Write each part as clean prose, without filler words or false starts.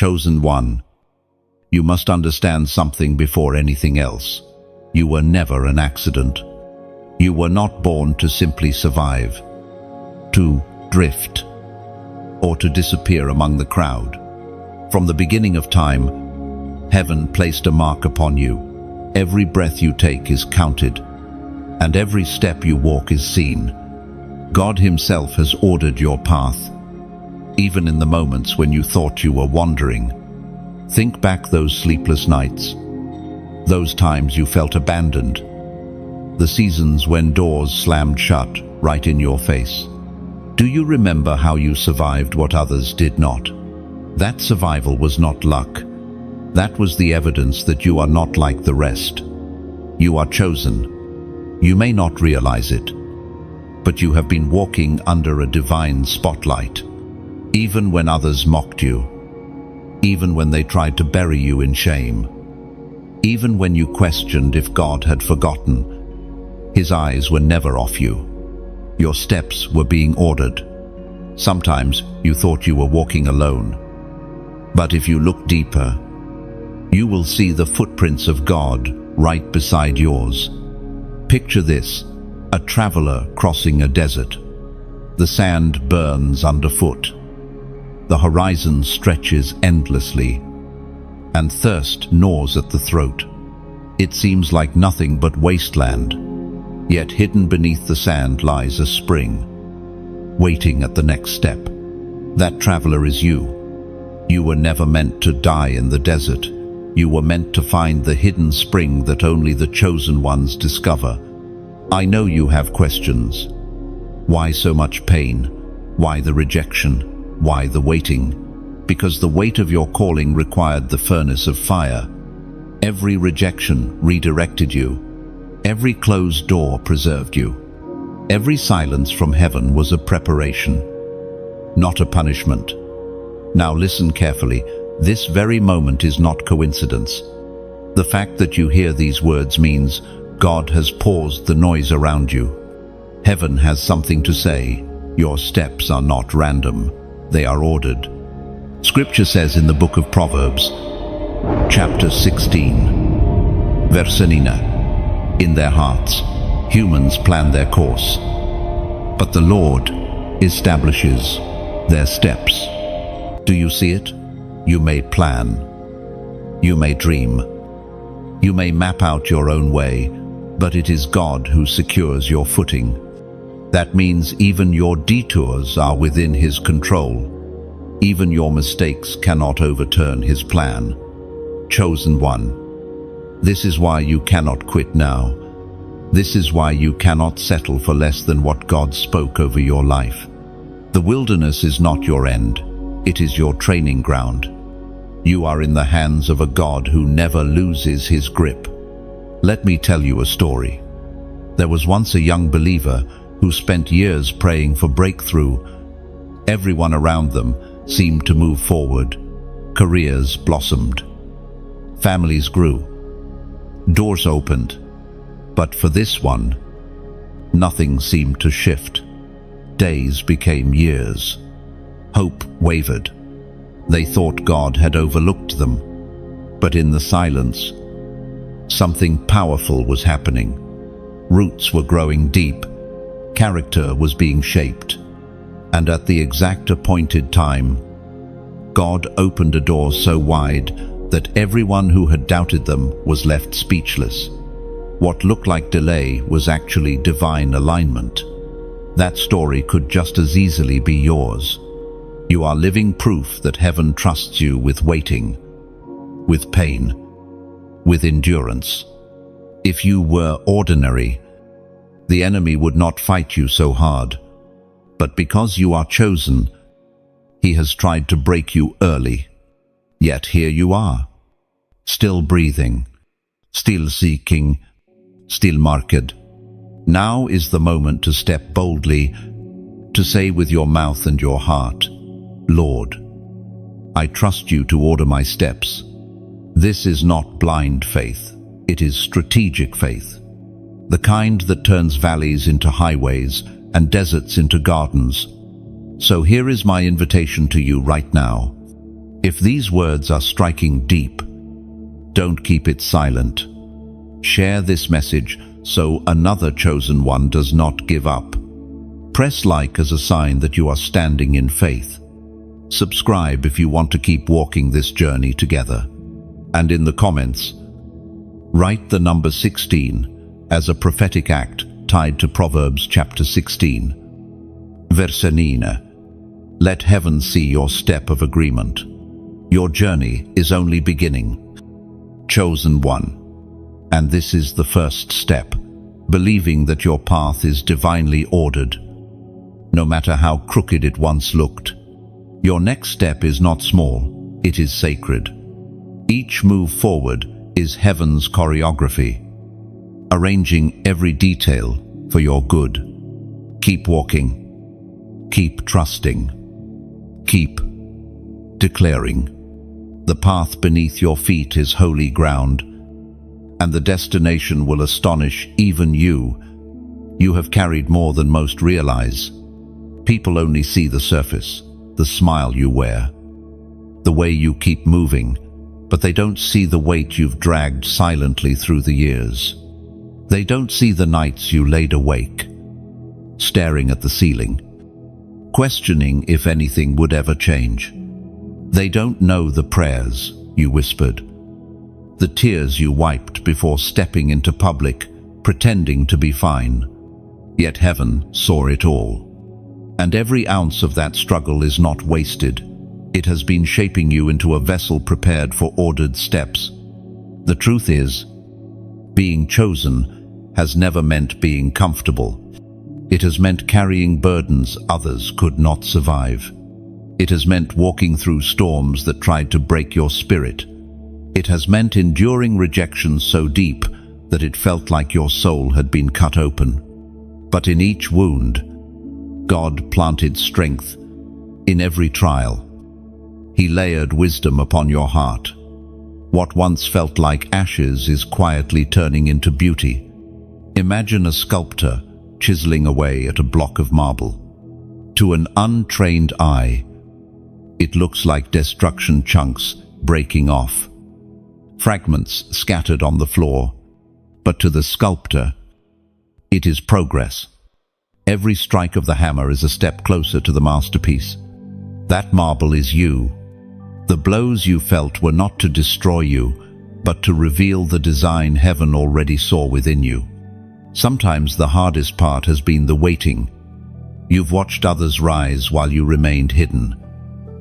chosen one. You must understand something before anything else. You were never an accident. You were not born to simply survive, to drift, or to disappear among the crowd. From the beginning of time, heaven placed a mark upon you. Every breath you take is counted, and every step you walk is seen. God Himself has ordered your path, even in the moments when you thought you were wandering. Think back those sleepless nights, those times you felt abandoned, the seasons when doors slammed shut right in your face. Do you remember how you survived what others did not? That survival was not luck. That was the evidence that you are not like the rest. You are chosen. You may not realize it, but you have been walking under a divine spotlight, even when others mocked you, even when they tried to bury you in shame, even when you questioned if God had forgotten. His eyes were never off you. Your steps were being ordered. Sometimes you thought you were walking alone. But if you look deeper, you will see the footprints of God right beside yours. Picture this: a traveler crossing a desert. The sand burns underfoot. The horizon stretches endlessly, and thirst gnaws at the throat. It seems like nothing but wasteland, yet hidden beneath the sand lies a spring, waiting at the next step. That traveler is you. You were never meant to die in the desert. You were meant to find the hidden spring that only the chosen ones discover. I know you have questions. Why so much pain? Why the rejection? Why the waiting? Because the weight of your calling required the furnace of fire. Every rejection redirected you. Every closed door preserved you. Every silence from heaven was a preparation, not a punishment. Now listen carefully. This very moment is not coincidence. The fact that you hear these words means God has paused the noise around you. Heaven has something to say. Your steps are not random. They are ordered. Scripture says in the book of Proverbs, chapter 16, verse 9, in their hearts, humans plan their course, but the Lord establishes their steps. Do you see it? You may plan. You may dream. You may map out your own way, but it is God who secures your footing. That means even your detours are within His control. Even your mistakes cannot overturn His plan. Chosen one. This is why you cannot quit now. This is why you cannot settle for less than what God spoke over your life. The wilderness is not your end. It is your training ground. You are in the hands of a God who never loses His grip. Let me tell you a story. There was once a young believer who spent years praying for breakthrough. Everyone around them seemed to move forward. Careers blossomed. Families grew. Doors opened. But for this one, nothing seemed to shift. Days became years. Hope wavered. They thought God had overlooked them. But in the silence, something powerful was happening. Roots were growing deep. Character was being shaped. And at the exact appointed time, God opened a door so wide that everyone who had doubted them was left speechless. What looked like delay was actually divine alignment. That story could just as easily be yours. You are living proof that heaven trusts you with waiting, with pain, with endurance. If you were ordinary, the enemy would not fight you so hard. But because you are chosen, he has tried to break you early. Yet here you are, still breathing, still seeking, still marked. Now is the moment to step boldly, to say with your mouth and your heart, Lord, I trust you to order my steps. This is not blind faith, it is strategic faith. The kind that turns valleys into highways and deserts into gardens. So here is my invitation to you right now. If these words are striking deep, don't keep it silent. Share this message so another chosen one does not give up. Press like as a sign that you are standing in faith. Subscribe if you want to keep walking this journey together. And in the comments, write the number 16 as a prophetic act tied to Proverbs chapter 16. Versenina. Let heaven see your step of agreement. Your journey is only beginning. Chosen one. And this is the first step, believing that your path is divinely ordered. No matter how crooked it once looked, your next step is not small, it is sacred. Each move forward is heaven's choreography, arranging every detail for your good. Keep walking, keep trusting, keep declaring. The path beneath your feet is holy ground, and the destination will astonish even you. You have carried more than most realize. People only see the surface, the smile you wear, the way you keep moving, but they don't see the weight you've dragged silently through the years. They don't see the nights you laid awake, staring at the ceiling, questioning if anything would ever change. They don't know the prayers you whispered, the tears you wiped before stepping into public, pretending to be fine. Yet heaven saw it all. And every ounce of that struggle is not wasted. It has been shaping you into a vessel prepared for ordered steps. The truth is, being chosen has never meant being comfortable. It has meant carrying burdens others could not survive. It has meant walking through storms that tried to break your spirit. It has meant enduring rejection so deep that it felt like your soul had been cut open. But in each wound, God planted strength. In every trial, He layered wisdom upon your heart. What once felt like ashes is quietly turning into beauty. Imagine a sculptor chiseling away at a block of marble. To an untrained eye, it looks like destruction chunks breaking off, fragments scattered on the floor. But to the sculptor, it is progress. Every strike of the hammer is a step closer to the masterpiece. That marble is you. The blows you felt were not to destroy you, but to reveal the design heaven already saw within you. Sometimes the hardest part has been the waiting. You've watched others rise while you remained hidden.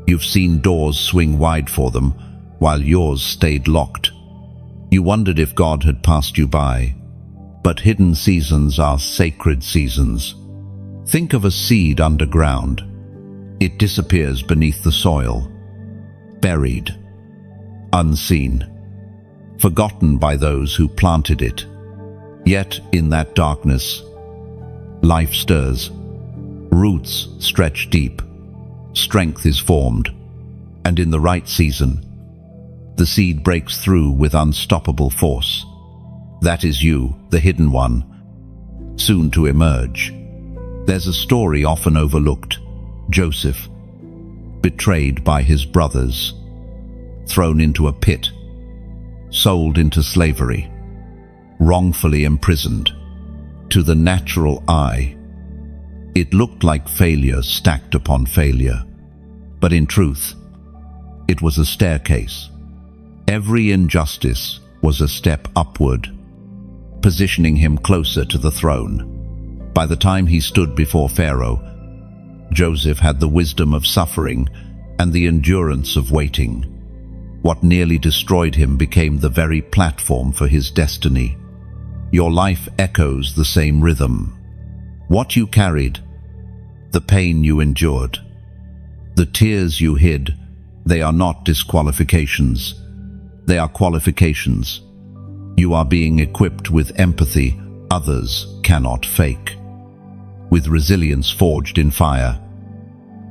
You've seen doors swing wide for them while yours stayed locked. You wondered if God had passed you by. But hidden seasons are sacred seasons. Think of a seed underground. It disappears beneath the soil, buried, unseen, forgotten by those who planted it. Yet in that darkness, life stirs. Roots stretch deep. Strength is formed. And in the right season, the seed breaks through with unstoppable force. That is you, the hidden one, soon to emerge. There's a story often overlooked. Joseph, betrayed by his brothers, thrown into a pit, sold into slavery, wrongfully imprisoned. To the natural eye, it looked like failure stacked upon failure. But in truth, it was a staircase. Every injustice was a step upward, positioning him closer to the throne. By the time he stood before Pharaoh, Joseph had the wisdom of suffering and the endurance of waiting. What nearly destroyed him became the very platform for his destiny. Your life echoes the same rhythm. What you carried, the pain you endured, the tears you hid, they are not disqualifications. They are qualifications. You are being equipped with empathy others cannot fake, with resilience forged in fire,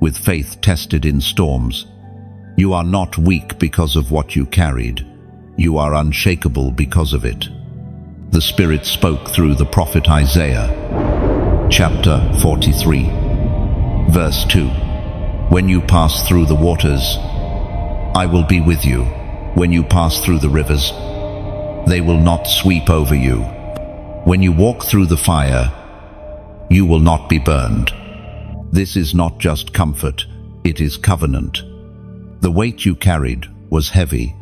with faith tested in storms. You are not weak because of what you carried. You are unshakable because of it. The Spirit spoke through the prophet Isaiah, chapter 43, verse 2. When you pass through the waters, I will be with you when you pass through the rivers. They will not sweep over you. When you walk through the fire, you will not be burned. This is not just comfort, it is covenant. The weight you carried was heavy,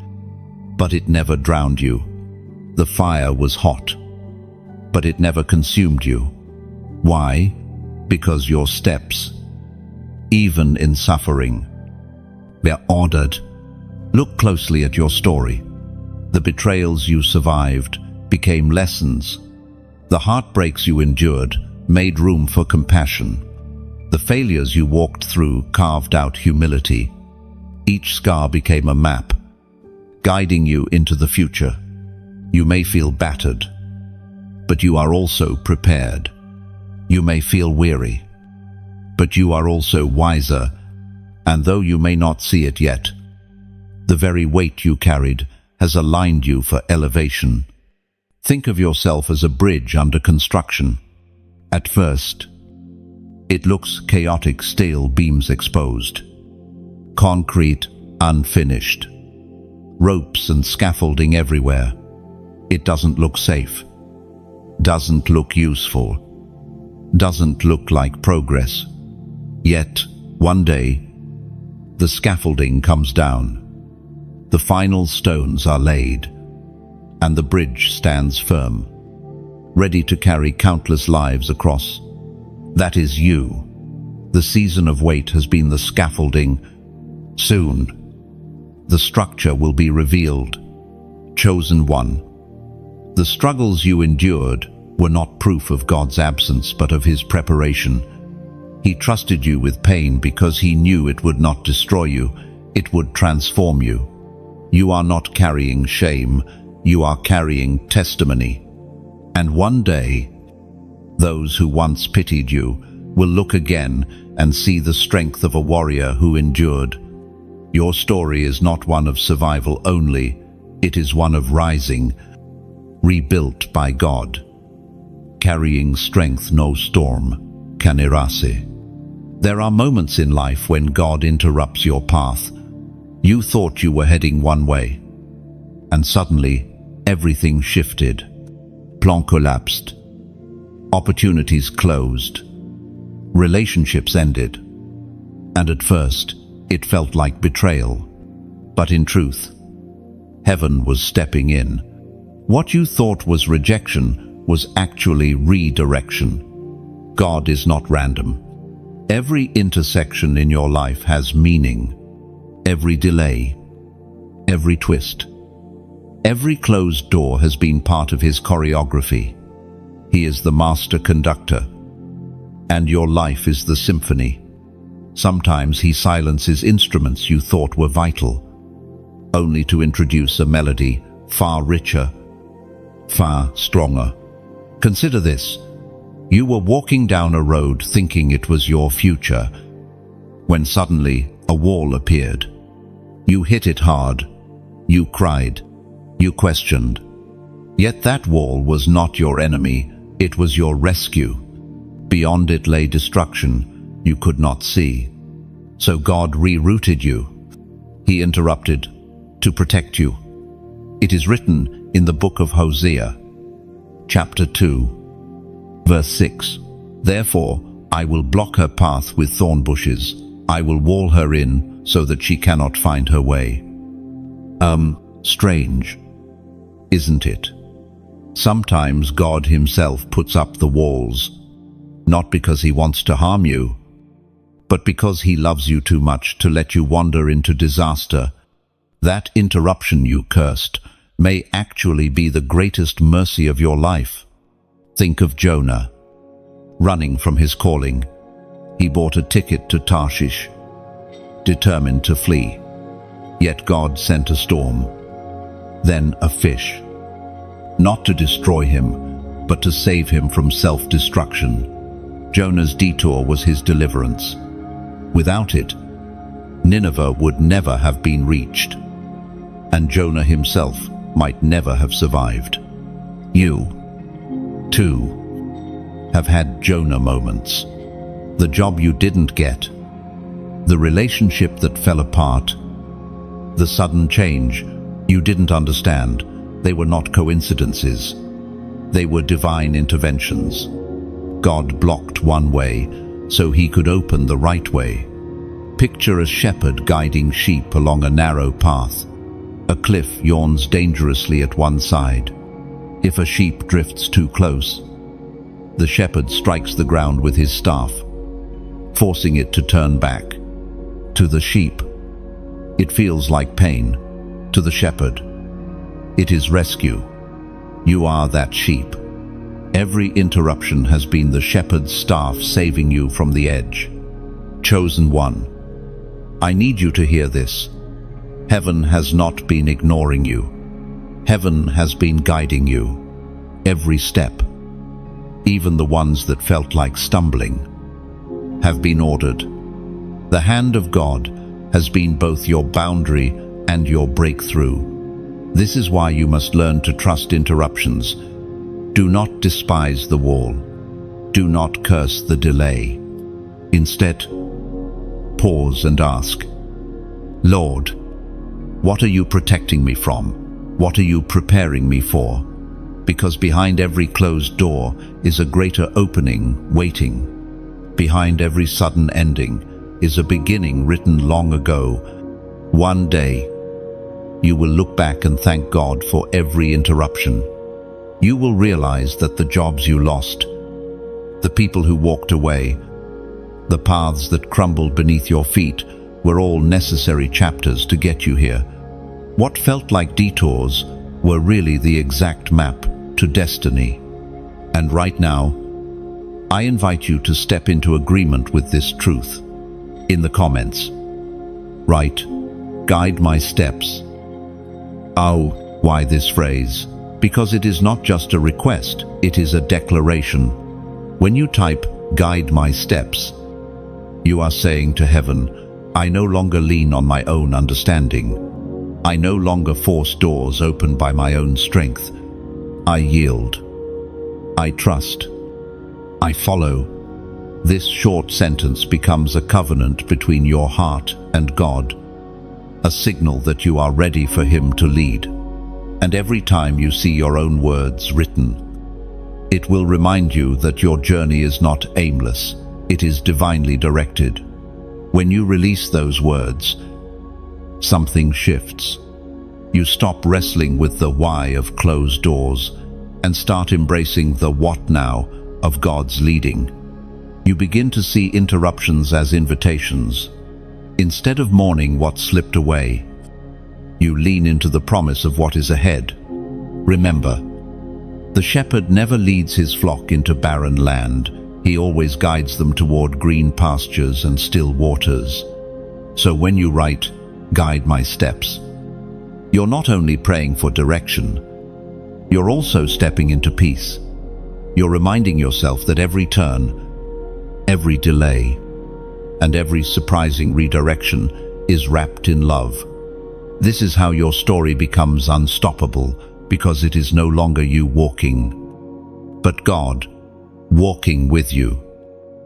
but it never drowned you. The fire was hot, but it never consumed you. Why? Because your steps, even in suffering, were ordered. Look closely at your story. The betrayals you survived became lessons. The heartbreaks you endured made room for compassion. The failures you walked through carved out humility. Each scar became a map, guiding you into the future. You may feel battered, but you are also prepared. You may feel weary, but you are also wiser, and though you may not see it yet, the very weight you carried has aligned you for elevation. Think of yourself as a bridge under construction. At first, it looks chaotic, steel beams exposed, concrete unfinished, ropes and scaffolding everywhere. It doesn't look safe, doesn't look useful, doesn't look like progress. Yet, one day, the scaffolding comes down. The final stones are laid, and the bridge stands firm, ready to carry countless lives across. That is you. The season of wait has been the scaffolding. Soon, the structure will be revealed. Chosen one. The struggles you endured were not proof of God's absence, but of His preparation. He trusted you with pain because He knew it would not destroy you, it would transform you. You are not carrying shame, you are carrying testimony. And one day, those who once pitied you will look again and see the strength of a warrior who endured. Your story is not one of survival only, it is one of rising, rebuilt by God, carrying strength no storm can erase. There are moments in life when God interrupts your path. You thought you were heading one way, and suddenly everything shifted. Plan collapsed. Opportunities closed. Relationships ended. And at first, it felt like betrayal. But in truth, heaven was stepping in. What you thought was rejection was actually redirection. God is not random. Every intersection in your life has meaning. Every delay, every twist, every closed door has been part of His choreography. He is the master conductor, and your life is the symphony. Sometimes He silences instruments you thought were vital, only to introduce a melody far richer, far stronger. Consider this. You were walking down a road thinking it was your future, when suddenly a wall appeared. You hit it hard. You cried. You questioned. Yet that wall was not your enemy, it was your rescue. Beyond it lay destruction you could not see. So God rerouted you. He interrupted to protect you. It is written in the book of Hosea, chapter 2, verse 6. Therefore, I will block her path with thorn bushes. I will wall her in so that she cannot find her way. Strange, isn't it? Sometimes God Himself puts up the walls, not because He wants to harm you, but because He loves you too much to let you wander into disaster. That interruption you cursed may actually be the greatest mercy of your life. Think of Jonah, running from his calling. He bought a ticket to Tarshish, determined to flee. Yet God sent a storm, then a fish, not to destroy him, but to save him from self-destruction. Jonah's detour was his deliverance. Without it, Nineveh would never have been reached, and Jonah himself might never have survived. You, too, have had Jonah moments. The job you didn't get, the relationship that fell apart, The sudden change, you didn't understand. They were not coincidences. They were divine interventions. God blocked one way so he could open the right way. Picture a shepherd guiding sheep along a narrow path. A cliff yawns dangerously at one side. If a sheep drifts too close, the shepherd strikes the ground with his staff, forcing it to turn back. To the sheep, it feels like pain. To the shepherd, it is rescue. You are that sheep. Every interruption has been the shepherd's staff saving you from the edge. Chosen one, I need you to hear this. Heaven has not been ignoring you. Heaven has been guiding you. Every step, even the ones that felt like stumbling, have been ordered. The hand of God has been both your boundary and your breakthrough. This is why you must learn to trust interruptions. Do not despise the wall. Do not curse the delay. Instead, pause and ask, Lord, what are you protecting me from? What are you preparing me for? Because behind every closed door is a greater opening waiting. Behind every sudden ending is a beginning written long ago. One day, you will look back and thank God for every interruption. You will realize that the jobs you lost, the people who walked away, the paths that crumbled beneath your feet were all necessary chapters to get you here. What felt like detours were really the exact map to destiny. And right now, I invite you to step into agreement with this truth. In the comments, write, "Guide my steps." Oh, why this phrase? Because it is not just a request, it is a declaration. When you type, "Guide my steps," you are saying to heaven, I no longer lean on my own understanding. I no longer force doors open by my own strength. I yield. I trust. I follow. This short sentence becomes a covenant between your heart and God, a signal that you are ready for Him to lead. And every time you see your own words written, it will remind you that your journey is not aimless, it is divinely directed. When you release those words, something shifts. You stop wrestling with the why of closed doors and start embracing the what now of God's leading. You begin to see interruptions as invitations. Instead of mourning what slipped away, you lean into the promise of what is ahead. Remember, the shepherd never leads his flock into barren land. He always guides them toward green pastures and still waters. So when you write, "Guide my steps," you're not only praying for direction, you're also stepping into peace. You're reminding yourself that every turn, every delay, and every surprising redirection is wrapped in love. This is how your story becomes unstoppable, because it is no longer you walking, but God walking with you.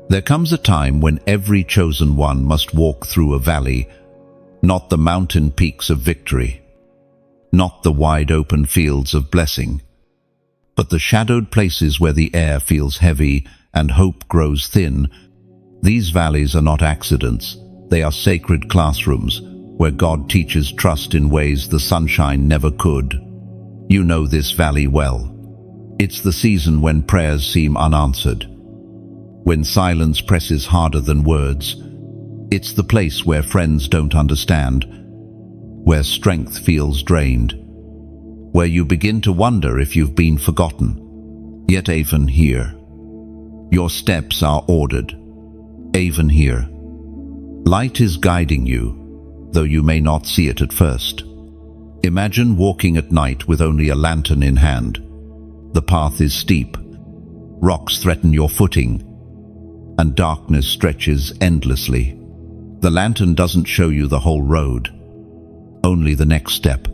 There comes a time when every chosen one must walk through a valley, not the mountain peaks of victory, not the wide open fields of blessing, but the shadowed places where the air feels heavy and hope grows thin. These valleys are not accidents, they are sacred classrooms where God teaches trust in ways the sunshine never could. You know this valley well. It's the season when prayers seem unanswered, when silence presses harder than words. It's the place where friends don't understand, where strength feels drained, where you begin to wonder if you've been forgotten. Yet even here, your steps are ordered. Even here, light is guiding you, though you may not see it at first. Imagine walking at night with only a lantern in hand. The path is steep, rocks threaten your footing, and darkness stretches endlessly. The lantern doesn't show you the whole road, only the next step,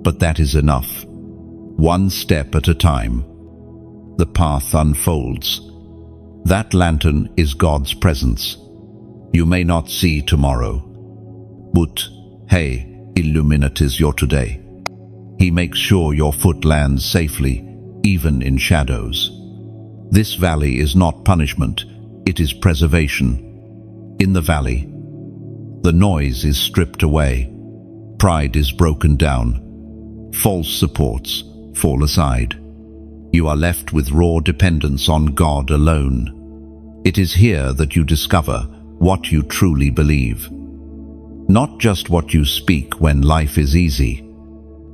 but that is enough. One step at a time, the path unfolds. That lantern is God's presence. You may not see tomorrow, but hey, illuminates your today. He makes sure your foot lands safely, even in shadows. This valley is not punishment, it is preservation. In the valley, the noise is stripped away, pride is broken down, false supports fall aside. You are left with raw dependence on God alone. It is here that you discover what you truly believe. Not just what you speak when life is easy.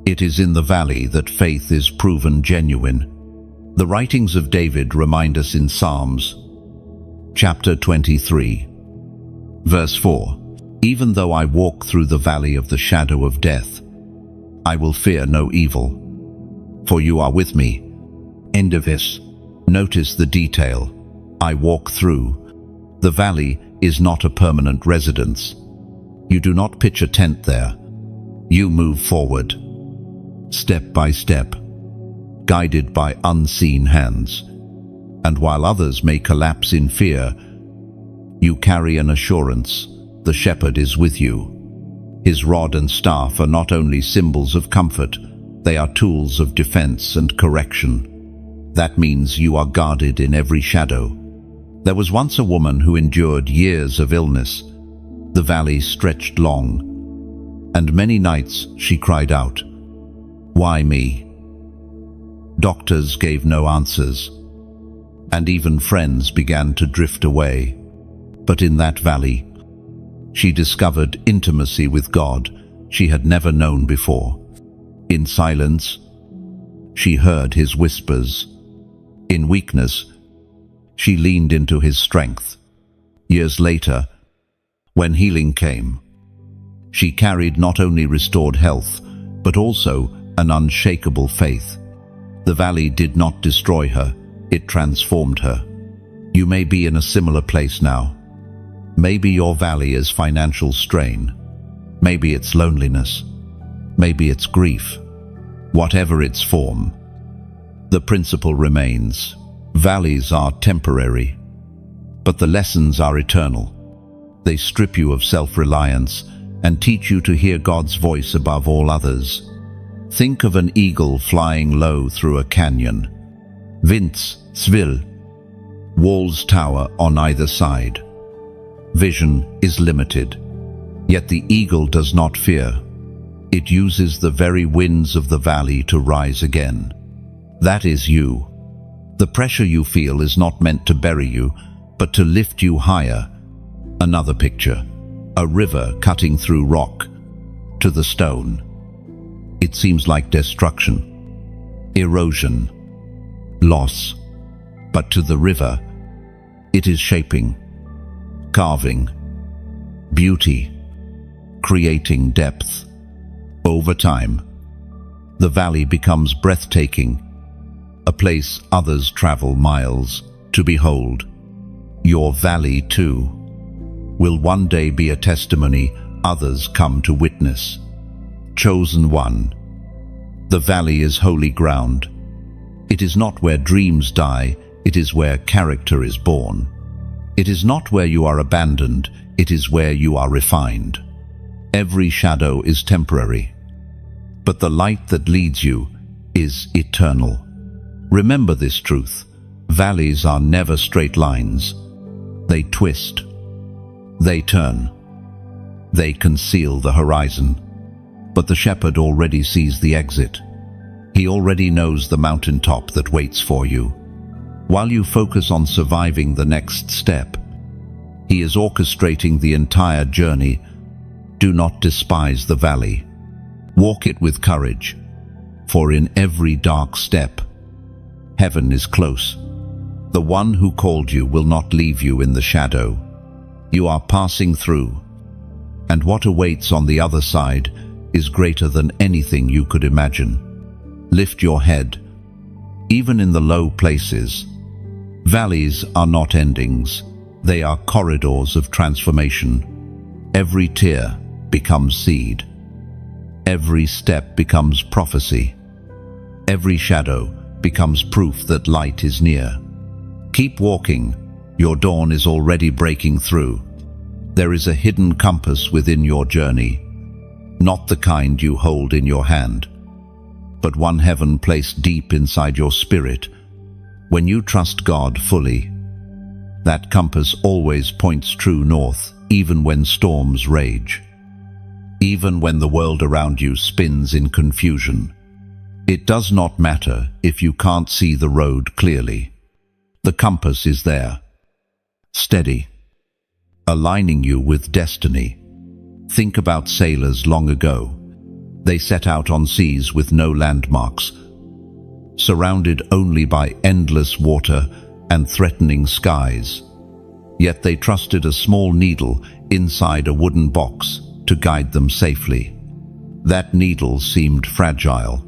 It is in the valley that faith is proven genuine. The writings of David remind us in Psalms, chapter 23, verse 4, "Even though I walk through the valley of the shadow of death, I will fear no evil, for you are with me." End of this. Notice the detail. I walk through. The valley is not a permanent residence. You do not pitch a tent there. You move forward, step by step, guided by unseen hands. And while others may collapse in fear, you carry an assurance: the shepherd is with you. His rod and staff are not only symbols of comfort, they are tools of defense and correction. That means you are guarded in every shadow. There was once a woman who endured years of illness. The valley stretched long, and many nights she cried out, "Why me?" Doctors gave no answers, and even friends began to drift away. But in that valley, she discovered intimacy with God she had never known before. In silence, she heard his whispers. In weakness, she leaned into his strength. Years later, when healing came, she carried not only restored health, but also an unshakable faith. The valley did not destroy her, it transformed her. You may be in a similar place now. Maybe your valley is financial strain. Maybe it's loneliness. Maybe it's grief. Whatever its form, the principle remains. Valleys are temporary, but the lessons are eternal. They strip you of self-reliance and teach you to hear God's voice above all others. Think of an eagle flying low through a canyon. Winds, Zwill, walls tower on either side. Vision is limited, yet the eagle does not fear. It uses the very winds of the valley to rise again. That is you. The pressure you feel is not meant to bury you, but to lift you higher. Another picture, a river cutting through rock. To the stone, it seems like destruction, erosion, loss. But to the river, it is shaping, carving, beauty, creating depth. Over time, the valley becomes breathtaking, a place others travel miles to behold. Your valley, too, will one day be a testimony others come to witness. Chosen one. The valley is holy ground. It is not where dreams die, it is where character is born. It is not where you are abandoned, it is where you are refined. Every shadow is temporary, but the light that leads you is eternal. Remember this truth. Valleys are never straight lines. They twist. They turn. They conceal the horizon. But the shepherd already sees the exit. He already knows the mountaintop that waits for you. While you focus on surviving the next step, he is orchestrating the entire journey. Do not despise the valley. Walk it with courage, for in every dark step, heaven is close. The one who called you will not leave you in the shadow. You are passing through, and what awaits on the other side is greater than anything you could imagine. Lift your head, even in the low places. Valleys are not endings, they are corridors of transformation. Every tear becomes seed. Every step becomes prophecy. Every shadow becomes proof that light is near. Keep walking, your dawn is already breaking through. There is a hidden compass within your journey. not the kind you hold in your hand, but one heaven placed deep inside your spirit. When you trust God fully, that compass always points true north, even when storms rage, even when the world around you spins in confusion. It does not matter if you can't see the road clearly. The compass is there, steady, aligning you with destiny. Think about sailors long ago. They set out on seas with no landmarks, surrounded only by endless water and threatening skies. Yet they trusted a small needle inside a wooden box to guide them safely. That needle seemed fragile,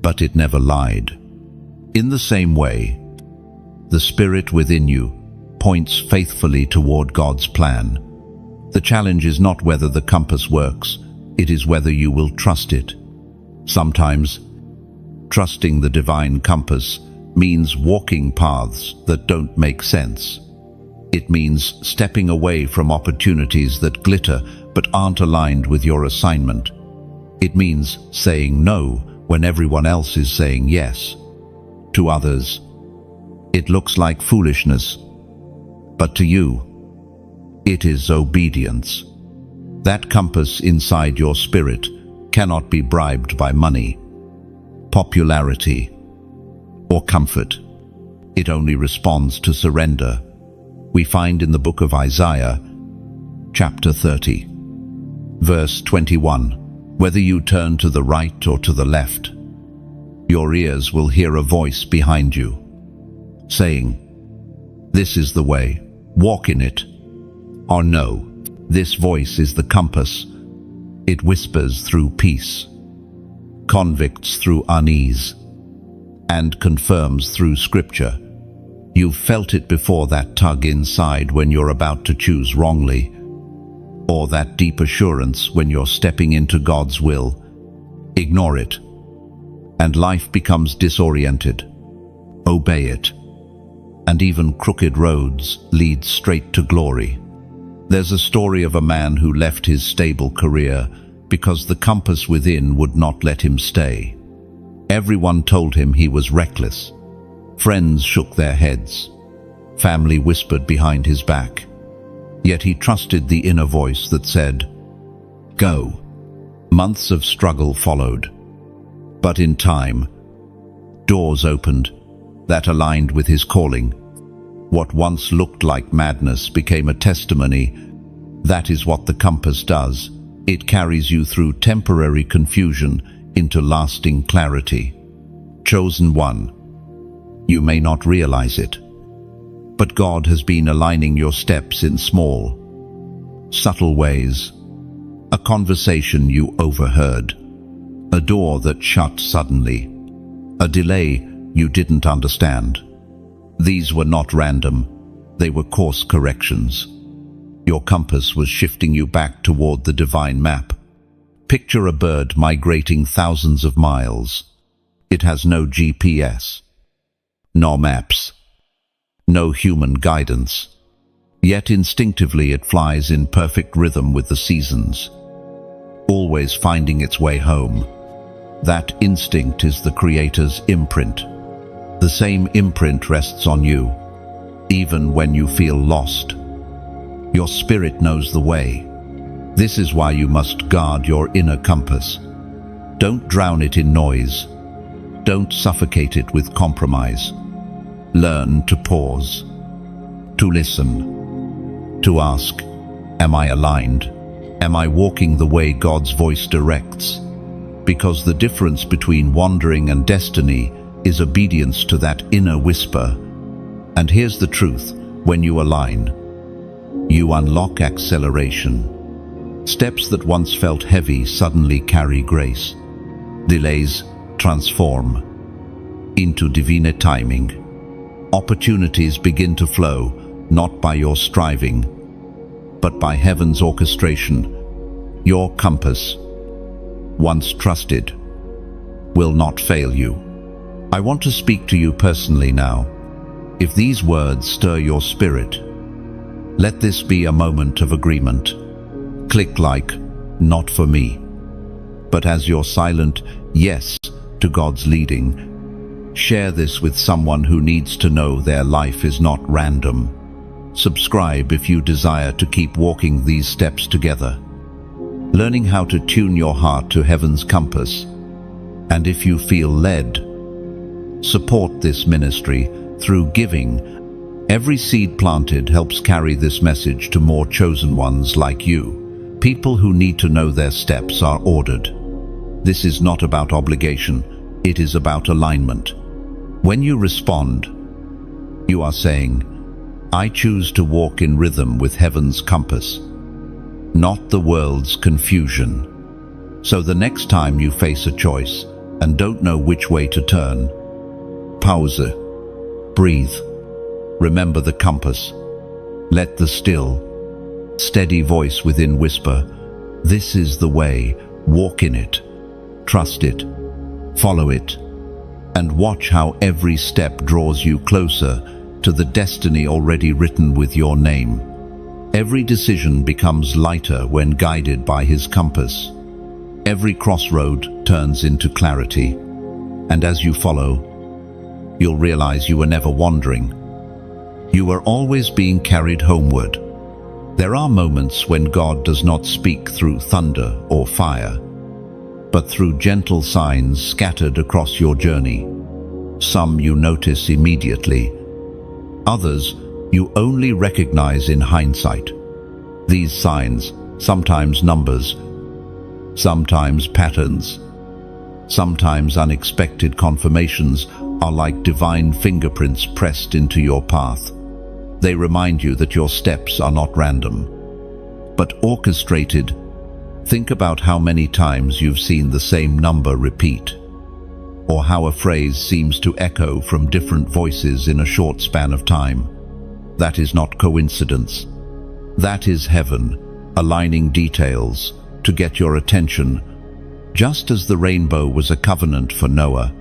but it never lied. In the same way, the spirit within you points faithfully toward God's plan. The challenge is not whether the compass works, it is whether you will trust it. Sometimes, trusting the divine compass means walking paths that don't make sense. It means stepping away from opportunities that glitter but aren't aligned with your assignment. It means saying no when everyone else is saying yes. To others, it looks like foolishness, but to you, it is obedience. That compass inside your spirit cannot be bribed by money, popularity, or comfort. It only responds to surrender. We find in the book of Isaiah, chapter 30, verse 21, whether you turn to the right or to the left, your ears will hear a voice behind you, saying, "This is the way, walk in it." Or no, this voice is the compass. It whispers through peace, convicts through unease, and confirms through scripture. You've felt it before, that tug inside when you're about to choose wrongly, or that deep assurance when you're stepping into God's will. Ignore it, and life becomes disoriented. Obey it, and even crooked roads lead straight to glory. There's a story of a man who left his stable career because the compass within would not let him stay. Everyone told him he was reckless. Friends shook their heads. Family whispered behind his back. Yet he trusted the inner voice that said, "Go." Months of struggle followed. But in time, doors opened that aligned with his calling. What once looked like madness became a testimony. That is what the compass does. It carries you through temporary confusion into lasting clarity. Chosen one, you may not realize it, but God has been aligning your steps in small, subtle ways. A conversation you overheard, a door that shut suddenly, a delay you didn't understand. These were not random, they were course corrections. Your compass was shifting you back toward the divine map. Picture a bird migrating thousands of miles. It has no GPS, no maps, no human guidance. Yet instinctively it flies in perfect rhythm with the seasons, always finding its way home. That instinct is the Creator's imprint. The same imprint rests on you, even when you feel lost. Your spirit knows the way. This is why you must guard your inner compass. Don't drown it in noise. Don't suffocate it with compromise. Learn to pause, to listen, to ask, am I aligned? Am I walking the way God's voice directs? Because the difference between wandering and destiny is obedience to that inner whisper. And here's the truth, when you align, you unlock acceleration. Steps that once felt heavy suddenly carry grace. Delays transform into divine timing. Opportunities begin to flow, not by your striving, but by heaven's orchestration. Your compass, once trusted, will not fail you. I want to speak to you personally now. If these words stir your spirit, let this be a moment of agreement. Click like, not for me. but as your silent yes to God's leading. Share this with someone who needs to know their life is not random. Subscribe if you desire to keep walking these steps together, learning how to tune your heart to heaven's compass. And if you feel led, support this ministry through giving. Every seed planted helps carry this message to more chosen ones like you, people who need to know their steps are ordered. This is not about obligation, it is about alignment. When you respond, you are saying, I choose to walk in rhythm with heaven's compass, not the world's confusion. So the next time you face a choice and don't know which way to turn, pause, breathe, remember the compass. Let the still, steady voice within whisper, this is the way, walk in it, trust it, follow it, and watch how every step draws you closer to the destiny already written with your name. Every decision becomes lighter when guided by his compass. Every crossroad turns into clarity. And as you follow, you'll realize you were never wandering. You were always being carried homeward. There are moments when God does not speak through thunder or fire, but through gentle signs scattered across your journey. Some you notice immediately, others you only recognize in hindsight. These signs, sometimes numbers, sometimes patterns, sometimes unexpected confirmations, are like divine fingerprints pressed into your path. They remind you that your steps are not random, but orchestrated. Think about how many times you've seen the same number repeat, or how a phrase seems to echo from different voices in a short span of time. That is not coincidence. That is heaven, aligning details to get your attention. Just as the rainbow was a covenant for Noah,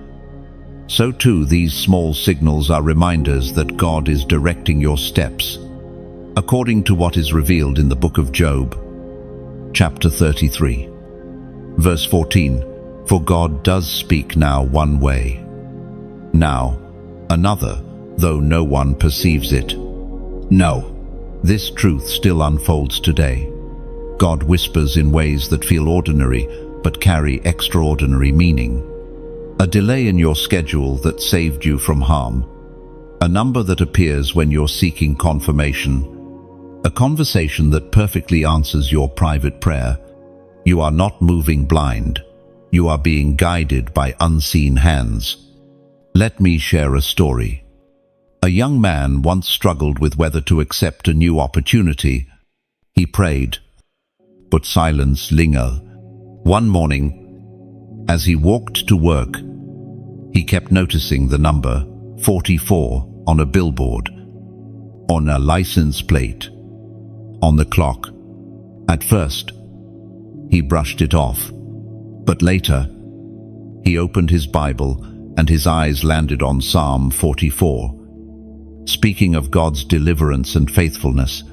so too these small signals are reminders that God is directing your steps, according to what is revealed in the book of Job, chapter 33, verse 14. For God does speak now one way, now another, though no one perceives it. No, this truth still unfolds today. God whispers in ways that feel ordinary but carry extraordinary meaning. A delay in your schedule that saved you from harm, a number that appears when you're seeking confirmation, a conversation that perfectly answers your private prayer. You are not moving blind. You are being guided by unseen hands. Let me share a story. A young man once struggled with whether to accept a new opportunity. He prayed, but silence lingered. One morning, as he walked to work, he kept noticing the number 44 on a billboard, on a license plate, on the clock. At first, he brushed it off. But later, he opened his Bible and his eyes landed on Psalm 44. Speaking of God's deliverance and faithfulness,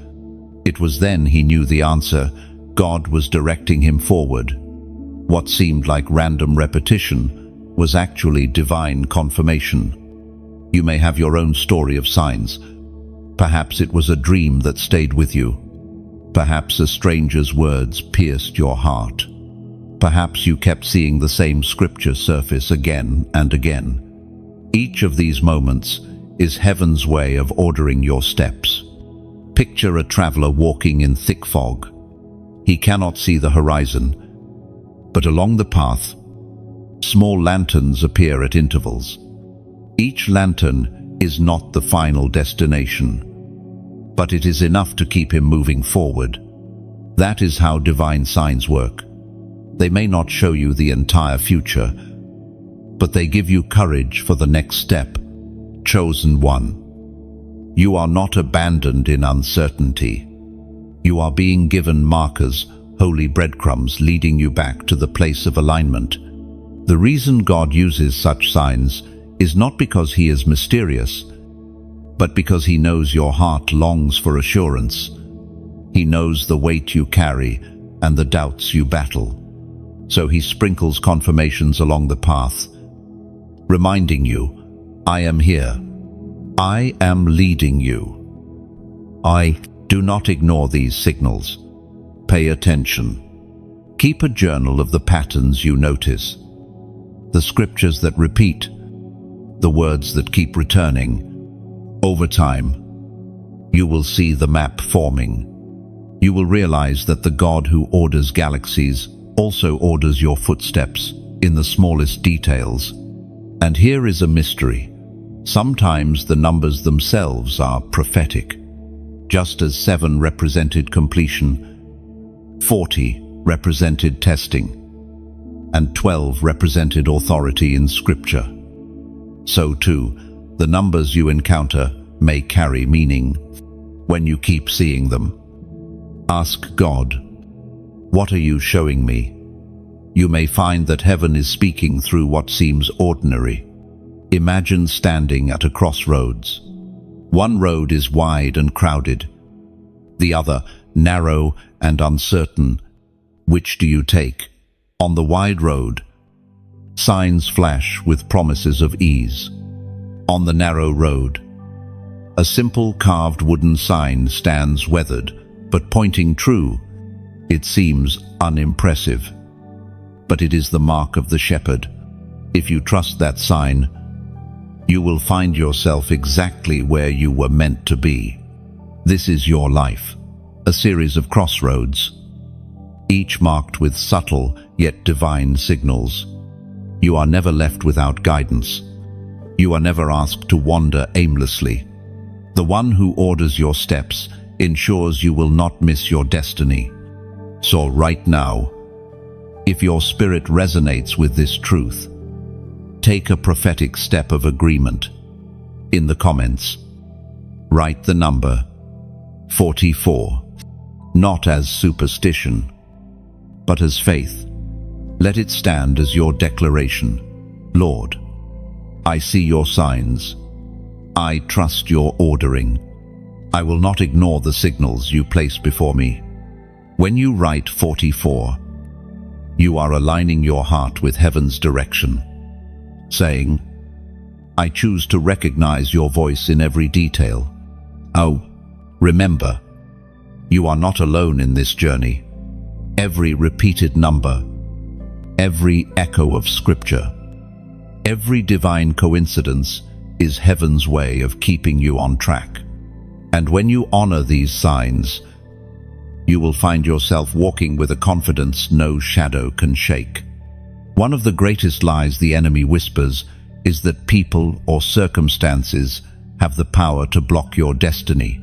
it was then he knew the answer. God was directing him forward. What seemed like random repetition was actually divine confirmation. You may have your own story of signs. Perhaps it was a dream that stayed with you. Perhaps a stranger's words pierced your heart. Perhaps you kept seeing the same scripture surface again and again. Each of these moments is heaven's way of ordering your steps. Picture a traveler walking in thick fog. He cannot see the horizon, but along the path, small lanterns appear at intervals. Each lantern is not the final destination, but it is enough to keep him moving forward. That is how divine signs work. They may not show you the entire future, but they give you courage for the next step. Chosen one. You are not abandoned in uncertainty. You are being given markers, holy breadcrumbs leading you back to the place of alignment. The reason God uses such signs is not because he is mysterious, but because he knows your heart longs for assurance. He knows the weight you carry and the doubts you battle. So he sprinkles confirmations along the path, reminding you, I am here. I am leading you. Do not ignore these signals. Pay attention. Keep a journal of the patterns you notice, the scriptures that repeat, the words that keep returning. Over time, you will see the map forming. You will realize that the God who orders galaxies also orders your footsteps in the smallest details. And here is a mystery. Sometimes the numbers themselves are prophetic. Just as 7 represented completion, 40 represented testing, and 12 represented authority in Scripture. So too, the numbers you encounter may carry meaning when you keep seeing them. Ask God, what are you showing me? You may find that heaven is speaking through what seems ordinary. Imagine standing at a crossroads. One road is wide and crowded, the other narrow and uncertain. Which do you take? On the wide road, signs flash with promises of ease. On the narrow road, a simple carved wooden sign stands weathered, but pointing true. It seems unimpressive, but it is the mark of the shepherd. If you trust that sign, you will find yourself exactly where you were meant to be. This is your life, a series of crossroads, each marked with subtle yet divine signals. You are never left without guidance. You are never asked to wander aimlessly. The one who orders your steps ensures you will not miss your destiny. So right now, if your spirit resonates with this truth, take a prophetic step of agreement. In the comments, write the number 44, not as superstition, but as faith. Let it stand as your declaration. Lord, I see your signs. I trust your ordering. I will not ignore the signals you place before me. When you write 44, you are aligning your heart with heaven's direction, saying, I choose to recognize your voice in every detail. Oh, remember, you are not alone in this journey. Every repeated number, every echo of Scripture, every divine coincidence is heaven's way of keeping you on track. And when you honor these signs, you will find yourself walking with a confidence no shadow can shake. One of the greatest lies the enemy whispers is that people or circumstances have the power to block your destiny.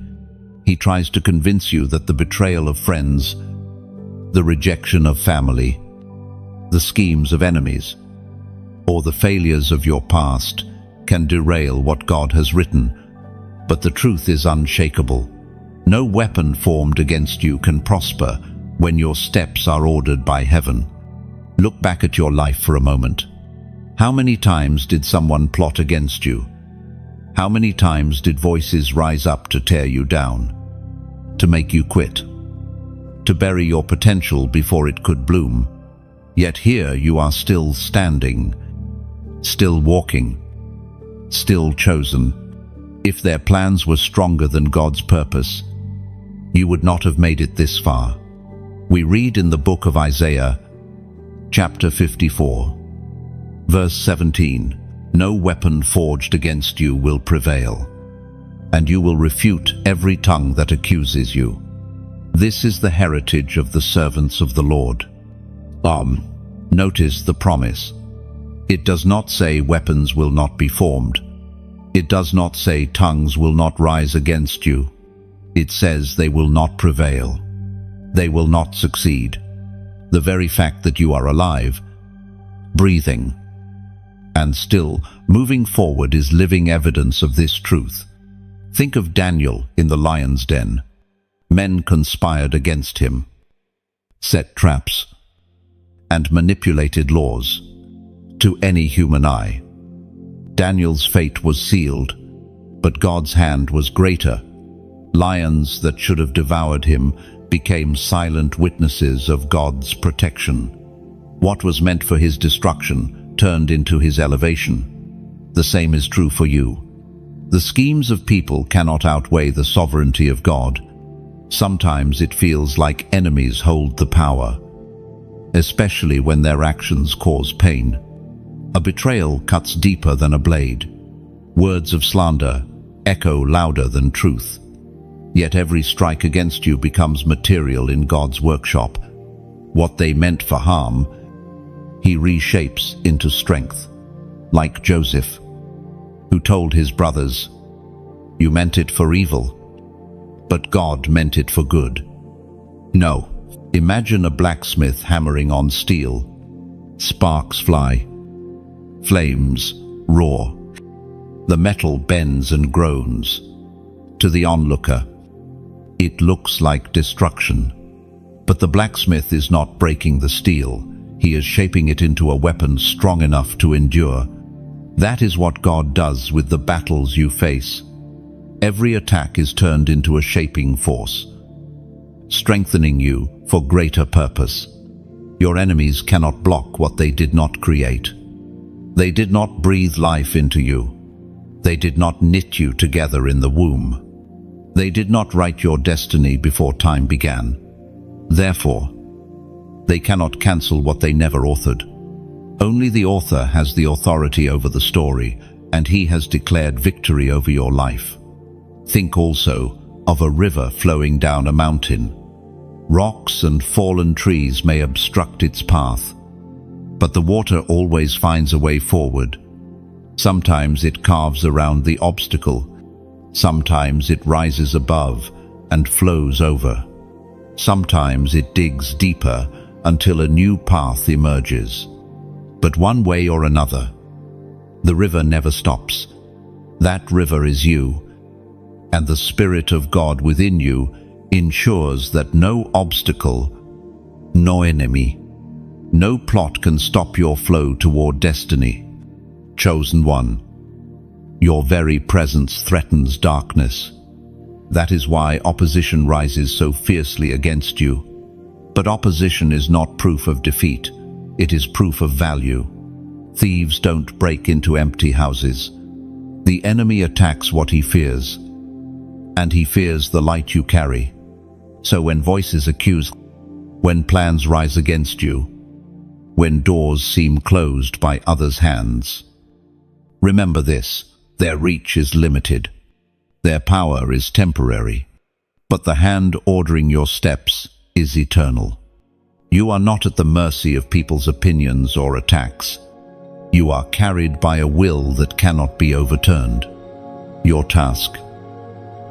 He tries to convince you that the betrayal of friends, the rejection of family, the schemes of enemies, or the failures of your past can derail what God has written. But the truth is unshakable. No weapon formed against you can prosper when your steps are ordered by heaven. Look back at your life for a moment. How many times did someone plot against you? How many times did voices rise up to tear you down, to make you quit, to bury your potential before it could bloom? Yet here you are, still standing, still walking, still chosen. If their plans were stronger than God's purpose, you would not have made it this far. We read in the book of Isaiah, chapter 54, verse 17, no weapon forged against you will prevail, and you will refute every tongue that accuses you. This is the heritage of the servants of the Lord. Notice the promise. It does not say weapons will not be formed. It does not say tongues will not rise against you. It says they will not prevail. They will not succeed. The very fact that you are alive, breathing, and still moving forward is living evidence of this truth. Think of Daniel in the lion's den. Men conspired against him, set traps, and manipulated laws. To any human eye, Daniel's fate was sealed, but God's hand was greater. Lions that should have devoured him became silent witnesses of God's protection. What was meant for his destruction turned into his elevation. The same is true for you. The schemes of people cannot outweigh the sovereignty of God. Sometimes it feels like enemies hold the power, especially when their actions cause pain. A betrayal cuts deeper than a blade. Words of slander echo louder than truth. Yet every strike against you becomes material in God's workshop. What they meant for harm, he reshapes into strength. Like Joseph, who told his brothers, "You meant it for evil, but God meant it for good." No, imagine a blacksmith hammering on steel. Sparks fly. Flames roar. The metal bends and groans. To the onlooker, it looks like destruction. But the blacksmith is not breaking the steel. He is shaping it into a weapon strong enough to endure. That is what God does with the battles you face. Every attack is turned into a shaping force, strengthening you for greater purpose. Your enemies cannot block what they did not create. They did not breathe life into you. They did not knit you together in the womb. They did not write your destiny before time began. Therefore, they cannot cancel what they never authored. Only the author has the authority over the story, and he has declared victory over your life. Think also of a river flowing down a mountain. Rocks and fallen trees may obstruct its path, but the water always finds a way forward. Sometimes it carves around the obstacle. Sometimes it rises above and flows over. Sometimes it digs deeper until a new path emerges. But one way or another, the river never stops. That river is you, and the Spirit of God within you ensures that no obstacle, no enemy, no plot can stop your flow toward destiny. Chosen one, your very presence threatens darkness. That is why opposition rises so fiercely against you. But opposition is not proof of defeat. It is proof of value. Thieves don't break into empty houses. The enemy attacks what he fears, and he fears the light you carry. So when voices accuse, when plans rise against you, when doors seem closed by others' hands, remember this: their reach is limited. Their power is temporary, but the hand ordering your steps is eternal. You are not at the mercy of people's opinions or attacks. You are carried by a will that cannot be overturned. Your task,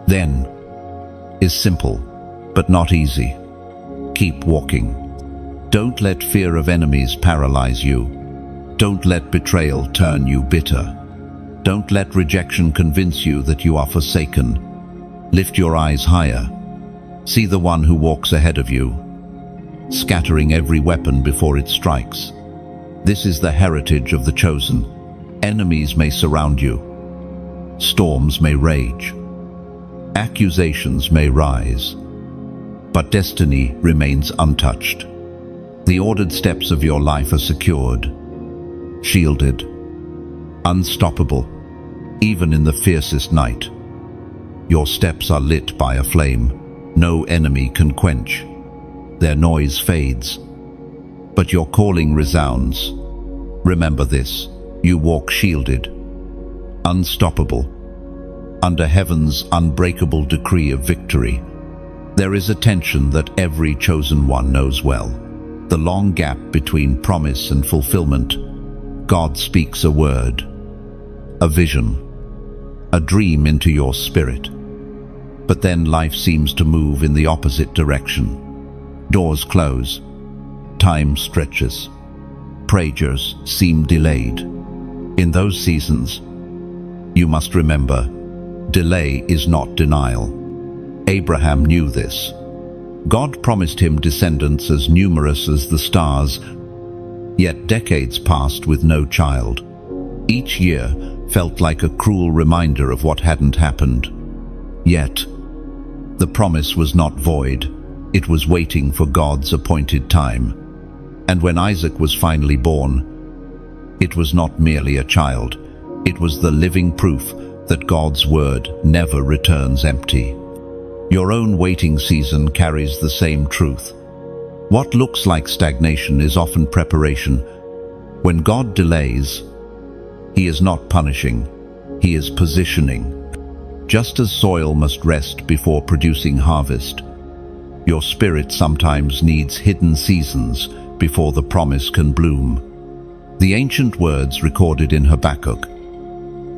then, is simple, but not easy. Keep walking. Don't let fear of enemies paralyze you. Don't let betrayal turn you bitter. Don't let rejection convince you that you are forsaken. Lift your eyes higher. See the one who walks ahead of you, scattering every weapon before it strikes. This is the heritage of the chosen. Enemies may surround you. Storms may rage. Accusations may rise. But destiny remains untouched. The ordered steps of your life are secured, shielded, unstoppable, even in the fiercest night. Your steps are lit by a flame no enemy can quench. Their noise fades, but your calling resounds. Remember this: you walk shielded, unstoppable, under heaven's unbreakable decree of victory. There is a tension that every chosen one knows well: the long gap between promise and fulfillment. God speaks a word, a vision, a dream into your spirit. But then life seems to move in the opposite direction. Doors close, time stretches, prayers seem delayed. In those seasons, you must remember, delay is not denial. Abraham knew this. God promised him descendants as numerous as the stars, yet decades passed with no child. Each year felt like a cruel reminder of what hadn't happened. Yet, the promise was not void. It was waiting for God's appointed time. And when Isaac was finally born, it was not merely a child. It was the living proof that God's word never returns empty. Your own waiting season carries the same truth. What looks like stagnation is often preparation. When God delays, He is not punishing, He is positioning. Just as soil must rest before producing harvest, your spirit sometimes needs hidden seasons before the promise can bloom. The ancient words recorded in Habakkuk,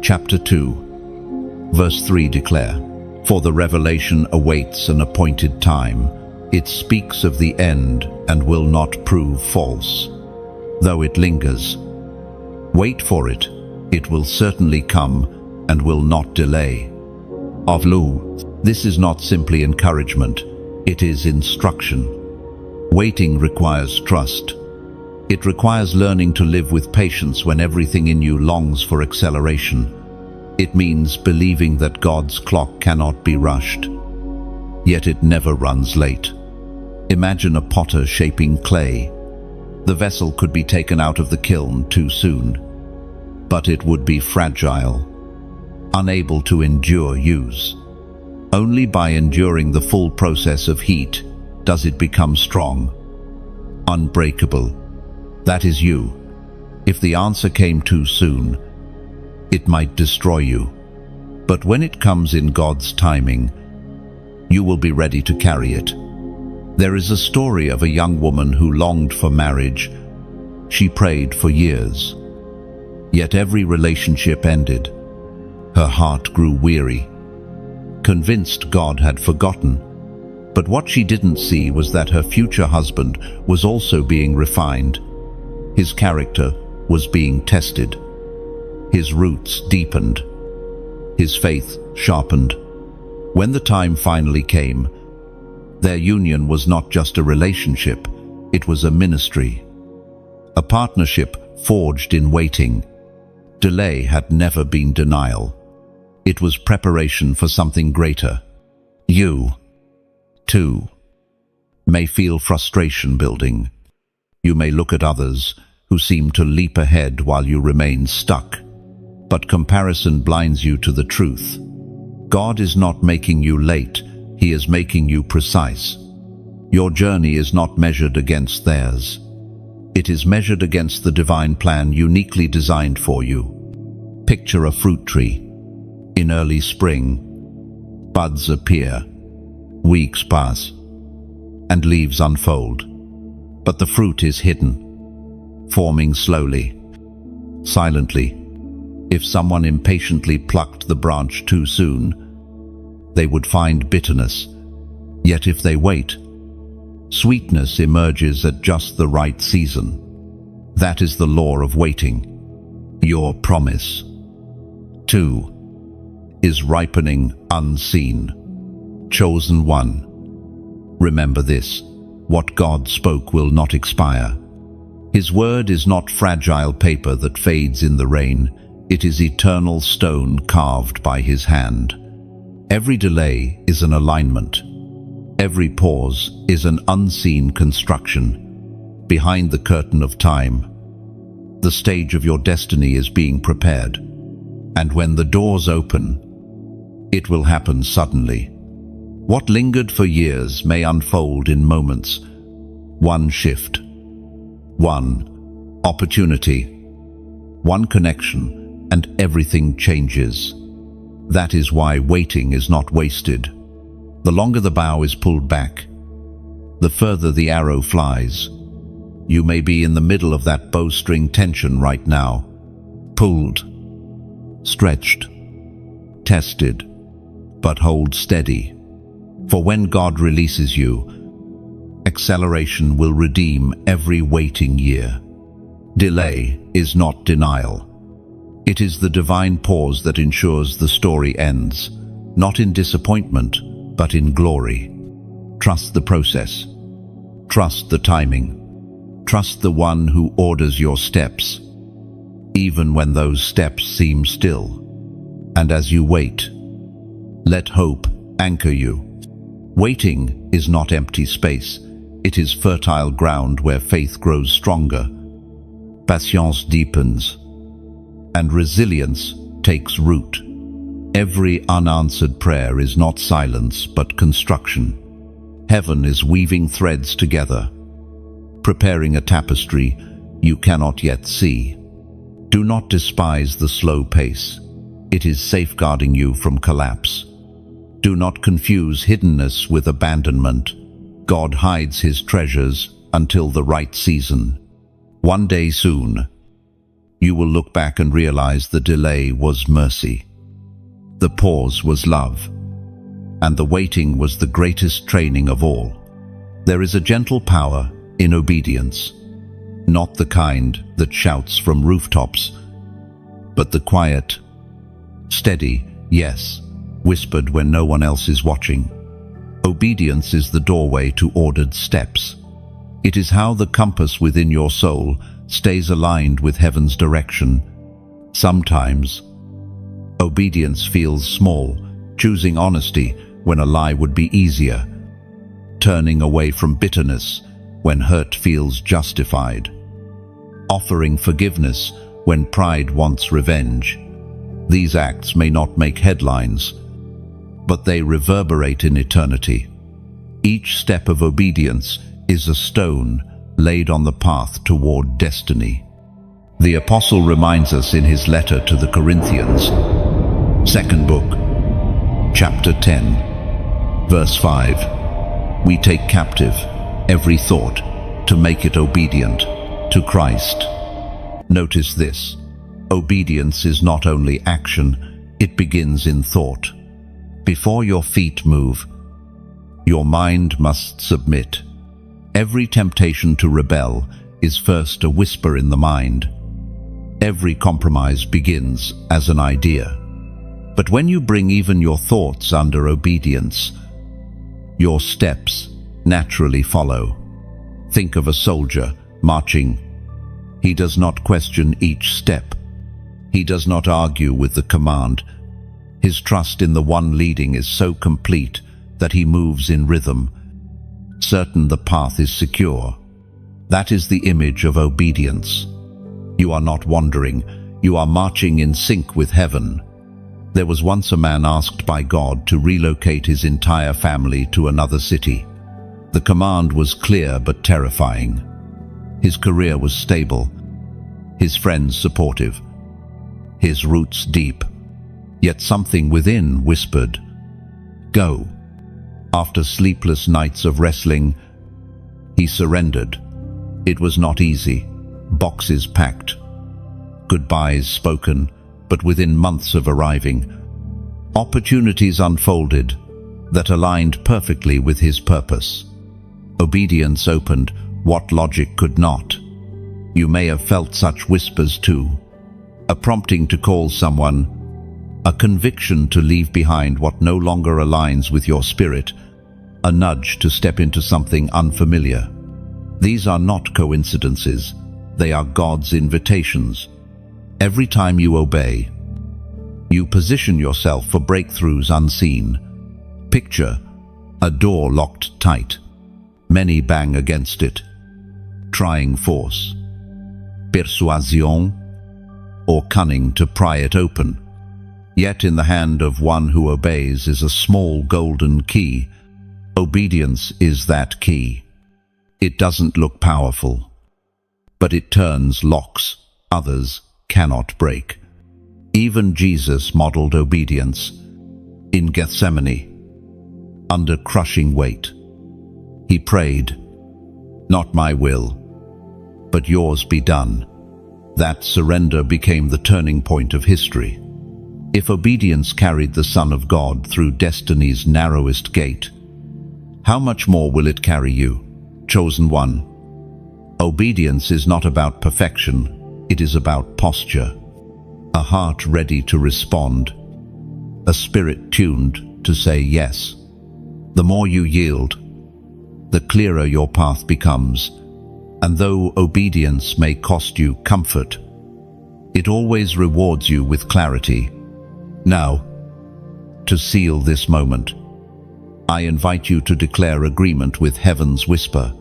chapter 2, verse 3 declare, "For the revelation awaits an appointed time. It speaks of the end and will not prove false. Though it lingers, wait for it. It will certainly come and will not delay." Avlu, this is not simply encouragement, it is instruction. Waiting requires trust. It requires learning to live with patience when everything in you longs for acceleration. It means believing that God's clock cannot be rushed, yet it never runs late. Imagine a potter shaping clay. The vessel could be taken out of the kiln too soon, but it would be fragile, unable to endure use. Only by enduring the full process of heat does it become strong, unbreakable. That is you. If the answer came too soon, it might destroy you. But when it comes in God's timing, you will be ready to carry it. There is a story of a young woman who longed for marriage. She prayed for years. Yet every relationship ended. Her heart grew weary, convinced God had forgotten. But what she didn't see was that her future husband was also being refined. His character was being tested. His roots deepened. His faith sharpened. When the time finally came, their union was not just a relationship, it was a ministry. A partnership forged in waiting. Delay had never been denial. It was preparation for something greater. You, too, may feel frustration building. You may look at others who seem to leap ahead while you remain stuck. But comparison blinds you to the truth. God is not making you late, He is making you precise. Your journey is not measured against theirs. It is measured against the divine plan uniquely designed for you. Picture a fruit tree. In early spring, buds appear, weeks pass, and leaves unfold. But the fruit is hidden, forming slowly, silently. If someone impatiently plucked the branch too soon, they would find bitterness. Yet if they wait, sweetness emerges at just the right season. That is the law of waiting. Your promise, too, is ripening unseen. Chosen one. Remember this: what God spoke will not expire. His word is not fragile paper that fades in the rain. It is eternal stone carved by His hand. Every delay is an alignment. Every pause is an unseen construction. Behind the curtain of time, the stage of your destiny is being prepared. And when the doors open, it will happen suddenly. What lingered for years may unfold in moments. One shift, one opportunity, one connection, and everything changes. That is why waiting is not wasted. The longer the bow is pulled back, the further the arrow flies. You may be in the middle of that bowstring tension right now. Pulled, stretched, tested, but hold steady. For when God releases you, acceleration will redeem every waiting year. Delay is not denial. It is the divine pause that ensures the story ends, not in disappointment, but in glory. Trust the process. Trust the timing. Trust the one who orders your steps, even when those steps seem still. And as you wait, let hope anchor you. Waiting is not empty space. It is fertile ground where faith grows stronger, patience deepens, and resilience takes root. Every unanswered prayer is not silence, but construction. Heaven is weaving threads together, preparing a tapestry you cannot yet see. Do not despise the slow pace. It is safeguarding you from collapse. Do not confuse hiddenness with abandonment. God hides his treasures until the right season. One day soon, you will look back and realize the delay was mercy. The pause was love, and the waiting was the greatest training of all. There is a gentle power in obedience, not the kind that shouts from rooftops, but the quiet, steady yes, whispered when no one else is watching. Obedience is the doorway to ordered steps. It is how the compass within your soul stays aligned with heaven's direction. Sometimes, obedience feels small, choosing honesty when a lie would be easier, turning away from bitterness when hurt feels justified, offering forgiveness when pride wants revenge. These acts may not make headlines, but they reverberate in eternity. Each step of obedience is a stone laid on the path toward destiny. The Apostle reminds us in his letter to the Corinthians, second book, chapter 10, verse 5, we take captive every thought to make it obedient to Christ. Notice this: obedience is not only action, it begins in thought. Before your feet move, your mind must submit. Every temptation to rebel is first a whisper in the mind. Every compromise begins as an idea. But when you bring even your thoughts under obedience, your steps naturally follow. Think of a soldier marching. He does not question each step. He does not argue with the command. His trust in the one leading is so complete that he moves in rhythm, certain the path is secure. That is the image of obedience. You are not wandering, you are marching in sync with heaven. There was once a man asked by God to relocate his entire family to another city. The command was clear but terrifying. His career was stable, his friends supportive, his roots deep. Yet something within whispered, "Go." After sleepless nights of wrestling, he surrendered. It was not easy. Boxes packed, goodbyes spoken, but within months of arriving, opportunities unfolded that aligned perfectly with his purpose. Obedience opened what logic could not. You may have felt such whispers too. A prompting to call someone, a conviction to leave behind what no longer aligns with your spirit, a nudge to step into something unfamiliar. These are not coincidences, they are God's invitations. Every time you obey, you position yourself for breakthroughs unseen. Picture a door locked tight. Many bang against it, trying force, persuasion, or cunning to pry it open. Yet in the hand of one who obeys is a small golden key. Obedience is that key. It doesn't look powerful, but it turns locks others cannot break. Even Jesus modeled obedience in Gethsemane. Under crushing weight, he prayed, "Not my will, but yours be done." That surrender became the turning point of history. If obedience carried the Son of God through destiny's narrowest gate, how much more will it carry you, chosen one? Obedience is not about perfection, it is about posture. A heart ready to respond, a spirit tuned to say yes. The more you yield, the clearer your path becomes. And though obedience may cost you comfort, it always rewards you with clarity. Now, to seal this moment, I invite you to declare agreement with heaven's whisper.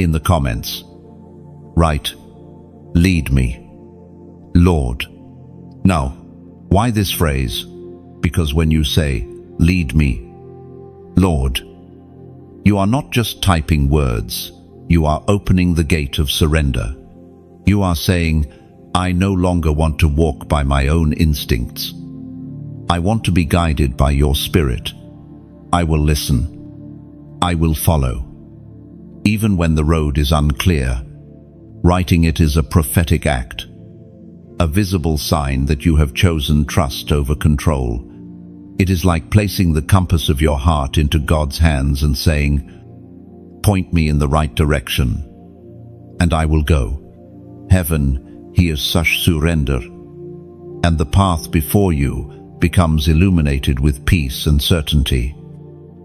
In the comments, write, "Lead me, Lord." Now, why this phrase? Because when you say, "Lead me, Lord," you are not just typing words, you are opening the gate of surrender. You are saying, "I no longer want to walk by my own instincts. I want to be guided by your Spirit. I will listen. I will follow." Even when the road is unclear, writing it is a prophetic act, a visible sign that you have chosen trust over control. It is like placing the compass of your heart into God's hands and saying, "Point me in the right direction, and I will go." Heaven hears such surrender, and the path before you becomes illuminated with peace and certainty.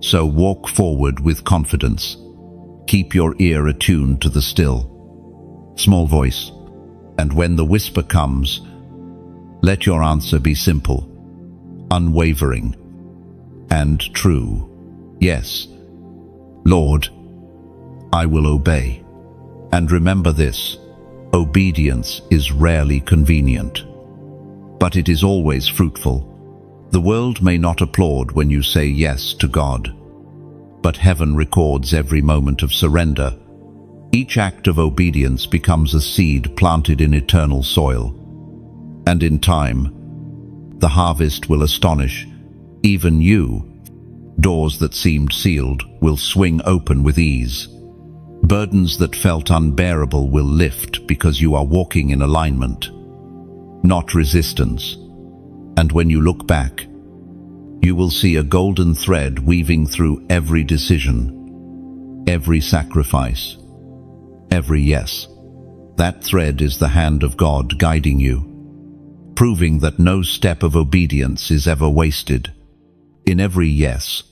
So walk forward with confidence. Keep your ear attuned to the still, small voice, and when the whisper comes, let your answer be simple, unwavering, and true. Yes, Lord, I will obey. And remember this, obedience is rarely convenient, but it is always fruitful. The world may not applaud when you say yes to God, but heaven records every moment of surrender. Each act of obedience becomes a seed planted in eternal soil. And in time, the harvest will astonish even you. Doors that seemed sealed will swing open with ease. Burdens that felt unbearable will lift because you are walking in alignment, not resistance. And when you look back, you will see a golden thread weaving through every decision, every sacrifice, every yes. That thread is the hand of God guiding you, proving that no step of obedience is ever wasted. In every yes,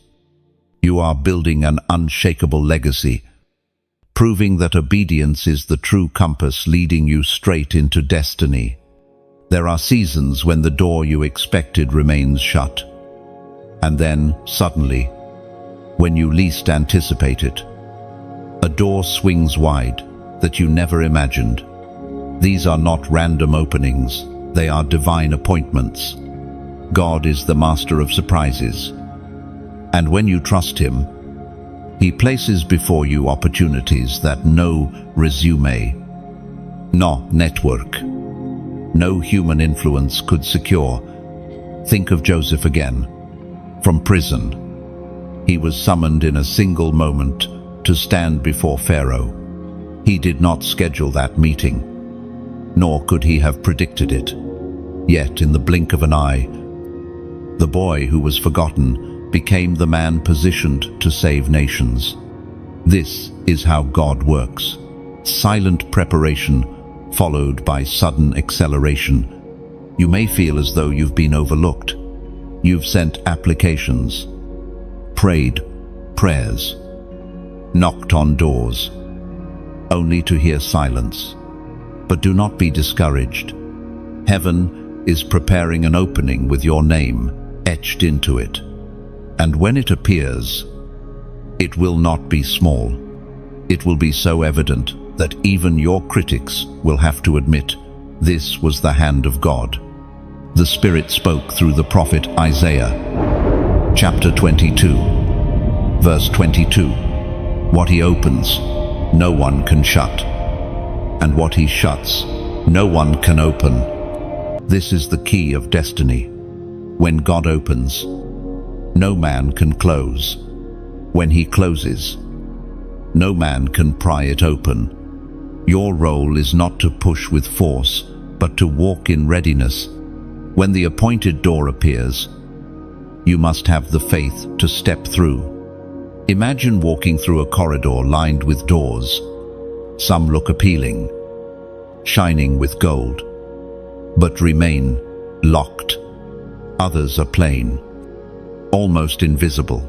you are building an unshakable legacy, proving that obedience is the true compass leading you straight into destiny. There are seasons when the door you expected remains shut. And then, suddenly, when you least anticipate it, a door swings wide that you never imagined. These are not random openings, they are divine appointments. God is the master of surprises. And when you trust Him, He places before you opportunities that no resume, no network, no human influence could secure. Think of Joseph again. From prison, he was summoned in a single moment to stand before Pharaoh. He did not schedule that meeting, nor could he have predicted it. Yet, in the blink of an eye, the boy who was forgotten became the man positioned to save nations. This is how God works. Silent preparation followed by sudden acceleration. You may feel as though you've been overlooked. You've sent applications, prayed prayers, knocked on doors, only to hear silence. But do not be discouraged. Heaven is preparing an opening with your name etched into it. And when it appears, it will not be small. It will be so evident that even your critics will have to admit this was the hand of God. The Spirit spoke through the prophet Isaiah. Chapter 22, verse 22. What He opens, no one can shut. And what He shuts, no one can open. This is the key of destiny. When God opens, no man can close. When He closes, no man can pry it open. Your role is not to push with force, but to walk in readiness. When the appointed door appears, you must have the faith to step through. Imagine walking through a corridor lined with doors. Some look appealing, shining with gold, but remain locked. Others are plain, almost invisible,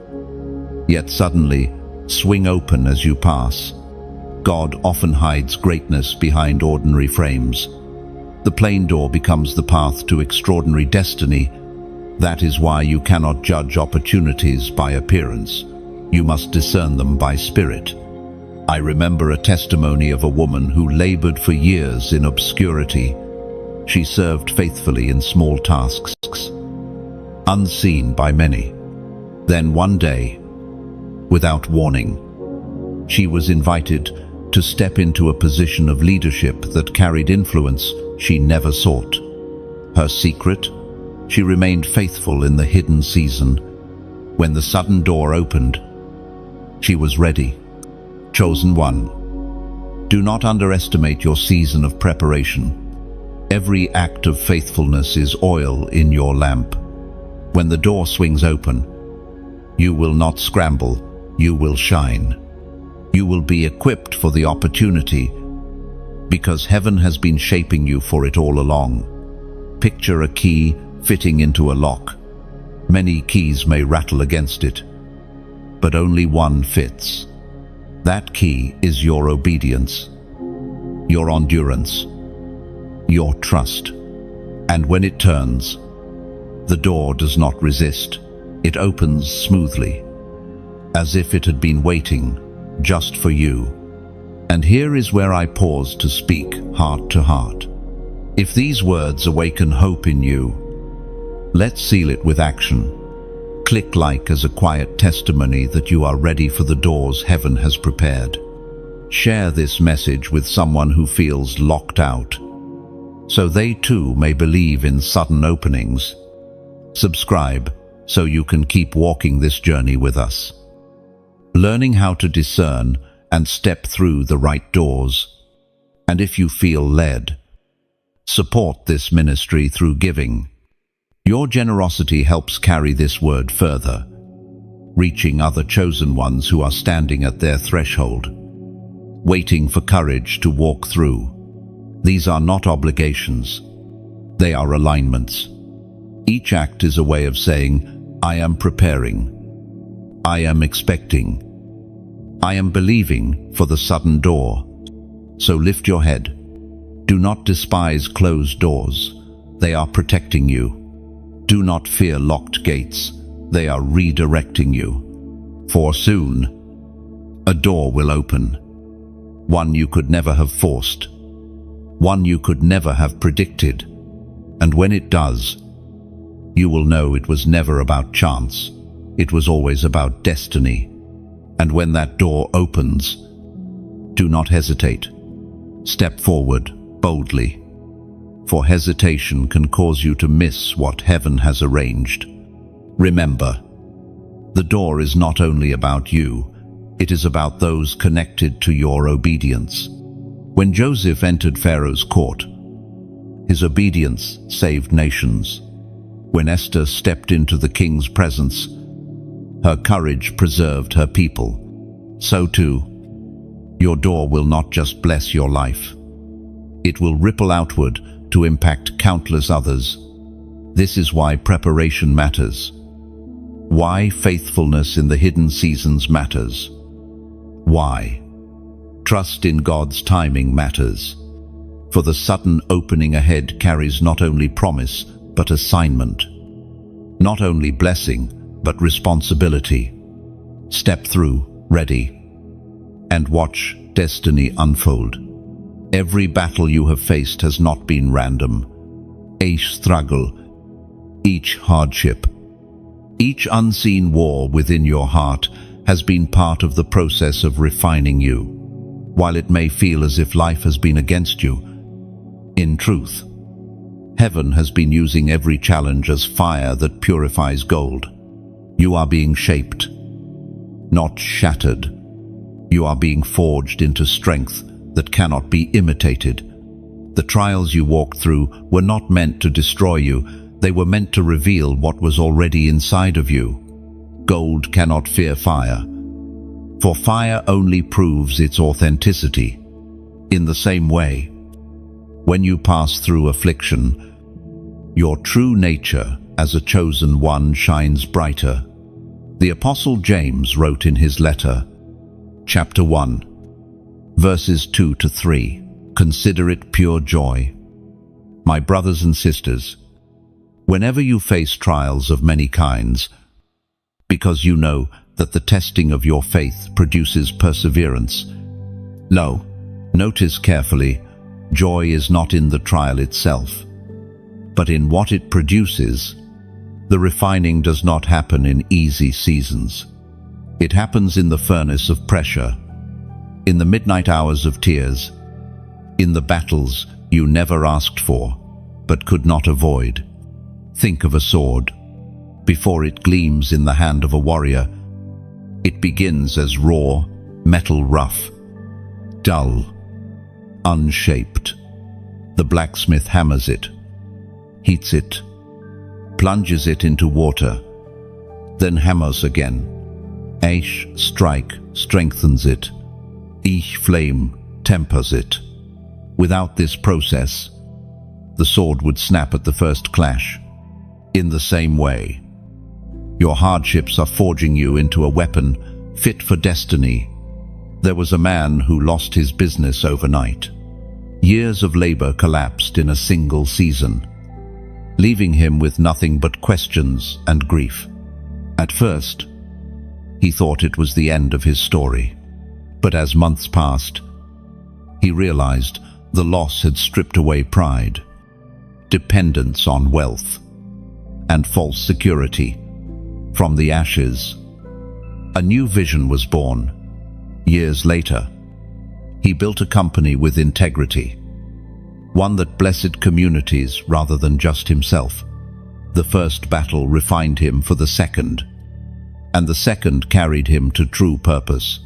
yet suddenly swing open as you pass. God often hides greatness behind ordinary frames. The plain door becomes the path to extraordinary destiny. That is why you cannot judge opportunities by appearance. You must discern them by spirit. I remember a testimony of a woman who labored for years in obscurity. She served faithfully in small tasks, unseen by many. Then one day, without warning, she was invited to step into a position of leadership that carried influence she never sought. Her secret? She remained faithful in the hidden season. When the sudden door opened, she was ready. Chosen one. Do not underestimate your season of preparation. Every act of faithfulness is oil in your lamp. When the door swings open, you will not scramble, you will shine. You will be equipped for the opportunity because heaven has been shaping you for it all along. Picture a key fitting into a lock. Many keys may rattle against it, but only one fits. That key is your obedience, your endurance, your trust. And when it turns, the door does not resist. It opens smoothly, as if it had been waiting just for you. And here is where I pause to speak heart to heart. If these words awaken hope in you, let's seal it with action. Click like as a quiet testimony that you are ready for the doors heaven has prepared. Share this message with someone who feels locked out, so they too may believe in sudden openings. Subscribe so you can keep walking this journey with us, learning how to discern and step through the right doors. And if you feel led, support this ministry through giving. Your generosity helps carry this word further, reaching other chosen ones who are standing at their threshold, waiting for courage to walk through. These are not obligations, they are alignments. Each act is a way of saying, I am preparing, I am expecting, I am believing for the sudden door. So lift your head. Do not despise closed doors. They are protecting you. Do not fear locked gates. They are redirecting you. For soon, a door will open. One you could never have forced. One you could never have predicted. And when it does, you will know it was never about chance. It was always about destiny. And when that door opens, do not hesitate. Step forward boldly, for hesitation can cause you to miss what heaven has arranged. Remember, the door is not only about you, it is about those connected to your obedience. When Joseph entered Pharaoh's court, his obedience saved nations. When Esther stepped into the king's presence, her courage preserved her people. So too, your door will not just bless your life. It will ripple outward to impact countless others. This is why preparation matters. Why faithfulness in the hidden seasons matters. Why trust in God's timing matters. For the sudden opening ahead carries not only promise, but assignment. Not only blessing, but responsibility. Step through, ready, and watch destiny unfold. Every battle you have faced has not been random. Each struggle, each hardship, each unseen war within your heart has been part of the process of refining you. While it may feel as if life has been against you, in truth, heaven has been using every challenge as fire that purifies gold. You are being shaped, not shattered. You are being forged into strength that cannot be imitated. The trials you walked through were not meant to destroy you. They were meant to reveal what was already inside of you. Gold cannot fear fire, for fire only proves its authenticity. In the same way, when you pass through affliction, your true nature as a chosen one shines brighter. The Apostle James wrote in his letter, chapter 1, verses 2 to 3, "Consider it pure joy, my brothers and sisters, whenever you face trials of many kinds, because you know that the testing of your faith produces perseverance. No, notice carefully, joy is not in the trial itself, but in what it produces. The refining does not happen in easy seasons. It happens in the furnace of pressure, in the midnight hours of tears, in the battles you never asked for, but could not avoid. Think of a sword. Before it gleams in the hand of a warrior, it begins as raw, metal rough, dull, unshaped. The blacksmith hammers it, heats it, plunges it into water, then hammers again. Each strike strengthens it. Each flame tempers it. Without this process, the sword would snap at the first clash. In the same way, your hardships are forging you into a weapon fit for destiny. There was a man who lost his business overnight. Years of labor collapsed in a single season, leaving him with nothing but questions and grief. At first, he thought it was the end of his story. But as months passed, he realized the loss had stripped away pride, dependence on wealth, and false security. From the ashes, a new vision was born. Years later, he built a company with integrity, one that blessed communities rather than just himself. The first battle refined him for the second, and the second carried him to true purpose.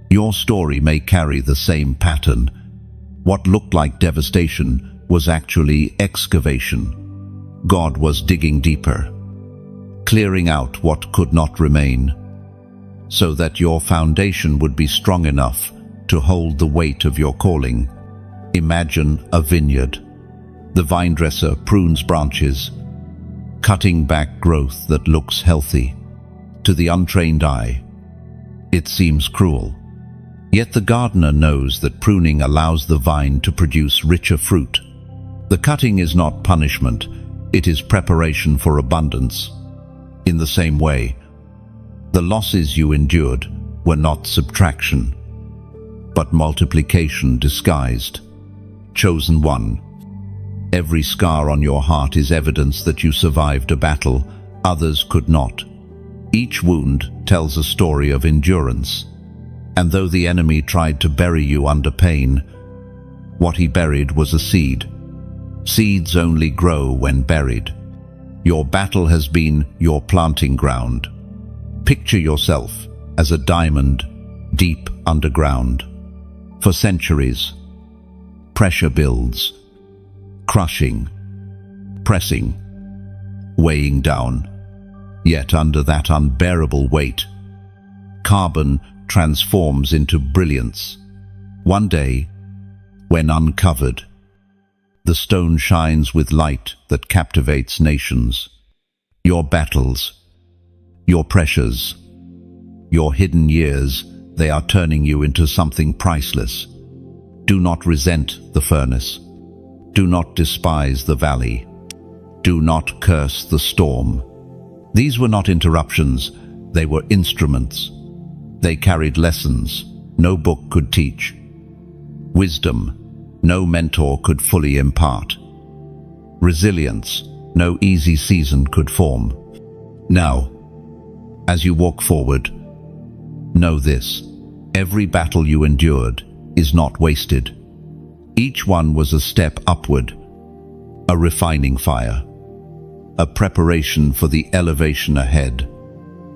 Your story may carry the same pattern. What looked like devastation was actually excavation. God was digging deeper, clearing out what could not remain, so that your foundation would be strong enough to hold the weight of your calling. Imagine a vineyard. The vine dresser prunes branches, cutting back growth that looks healthy. To the untrained eye, it seems cruel. Yet the gardener knows that pruning allows the vine to produce richer fruit. The cutting is not punishment, it is preparation for abundance. In the same way, the losses you endured were not subtraction, but multiplication disguised. Chosen one. Every scar on your heart is evidence that you survived a battle others could not. Each wound tells a story of endurance. And though the enemy tried to bury you under pain, what he buried was a seed. Seeds only grow when buried. Your battle has been your planting ground. Picture yourself as a diamond deep underground. For centuries, pressure builds, crushing, pressing, weighing down. Yet under that unbearable weight, carbon transforms into brilliance. One day, when uncovered, the stone shines with light that captivates nations. Your battles, your pressures, your hidden years, they are turning you into something priceless. Do not resent the furnace. Do not despise the valley. Do not curse the storm. These were not interruptions, they were instruments. They carried lessons no book could teach, wisdom no mentor could fully impart, resilience no easy season could form. Now, as you walk forward, know this: every battle you endured is not wasted. Each one was a step upward, a refining fire, a preparation for the elevation ahead.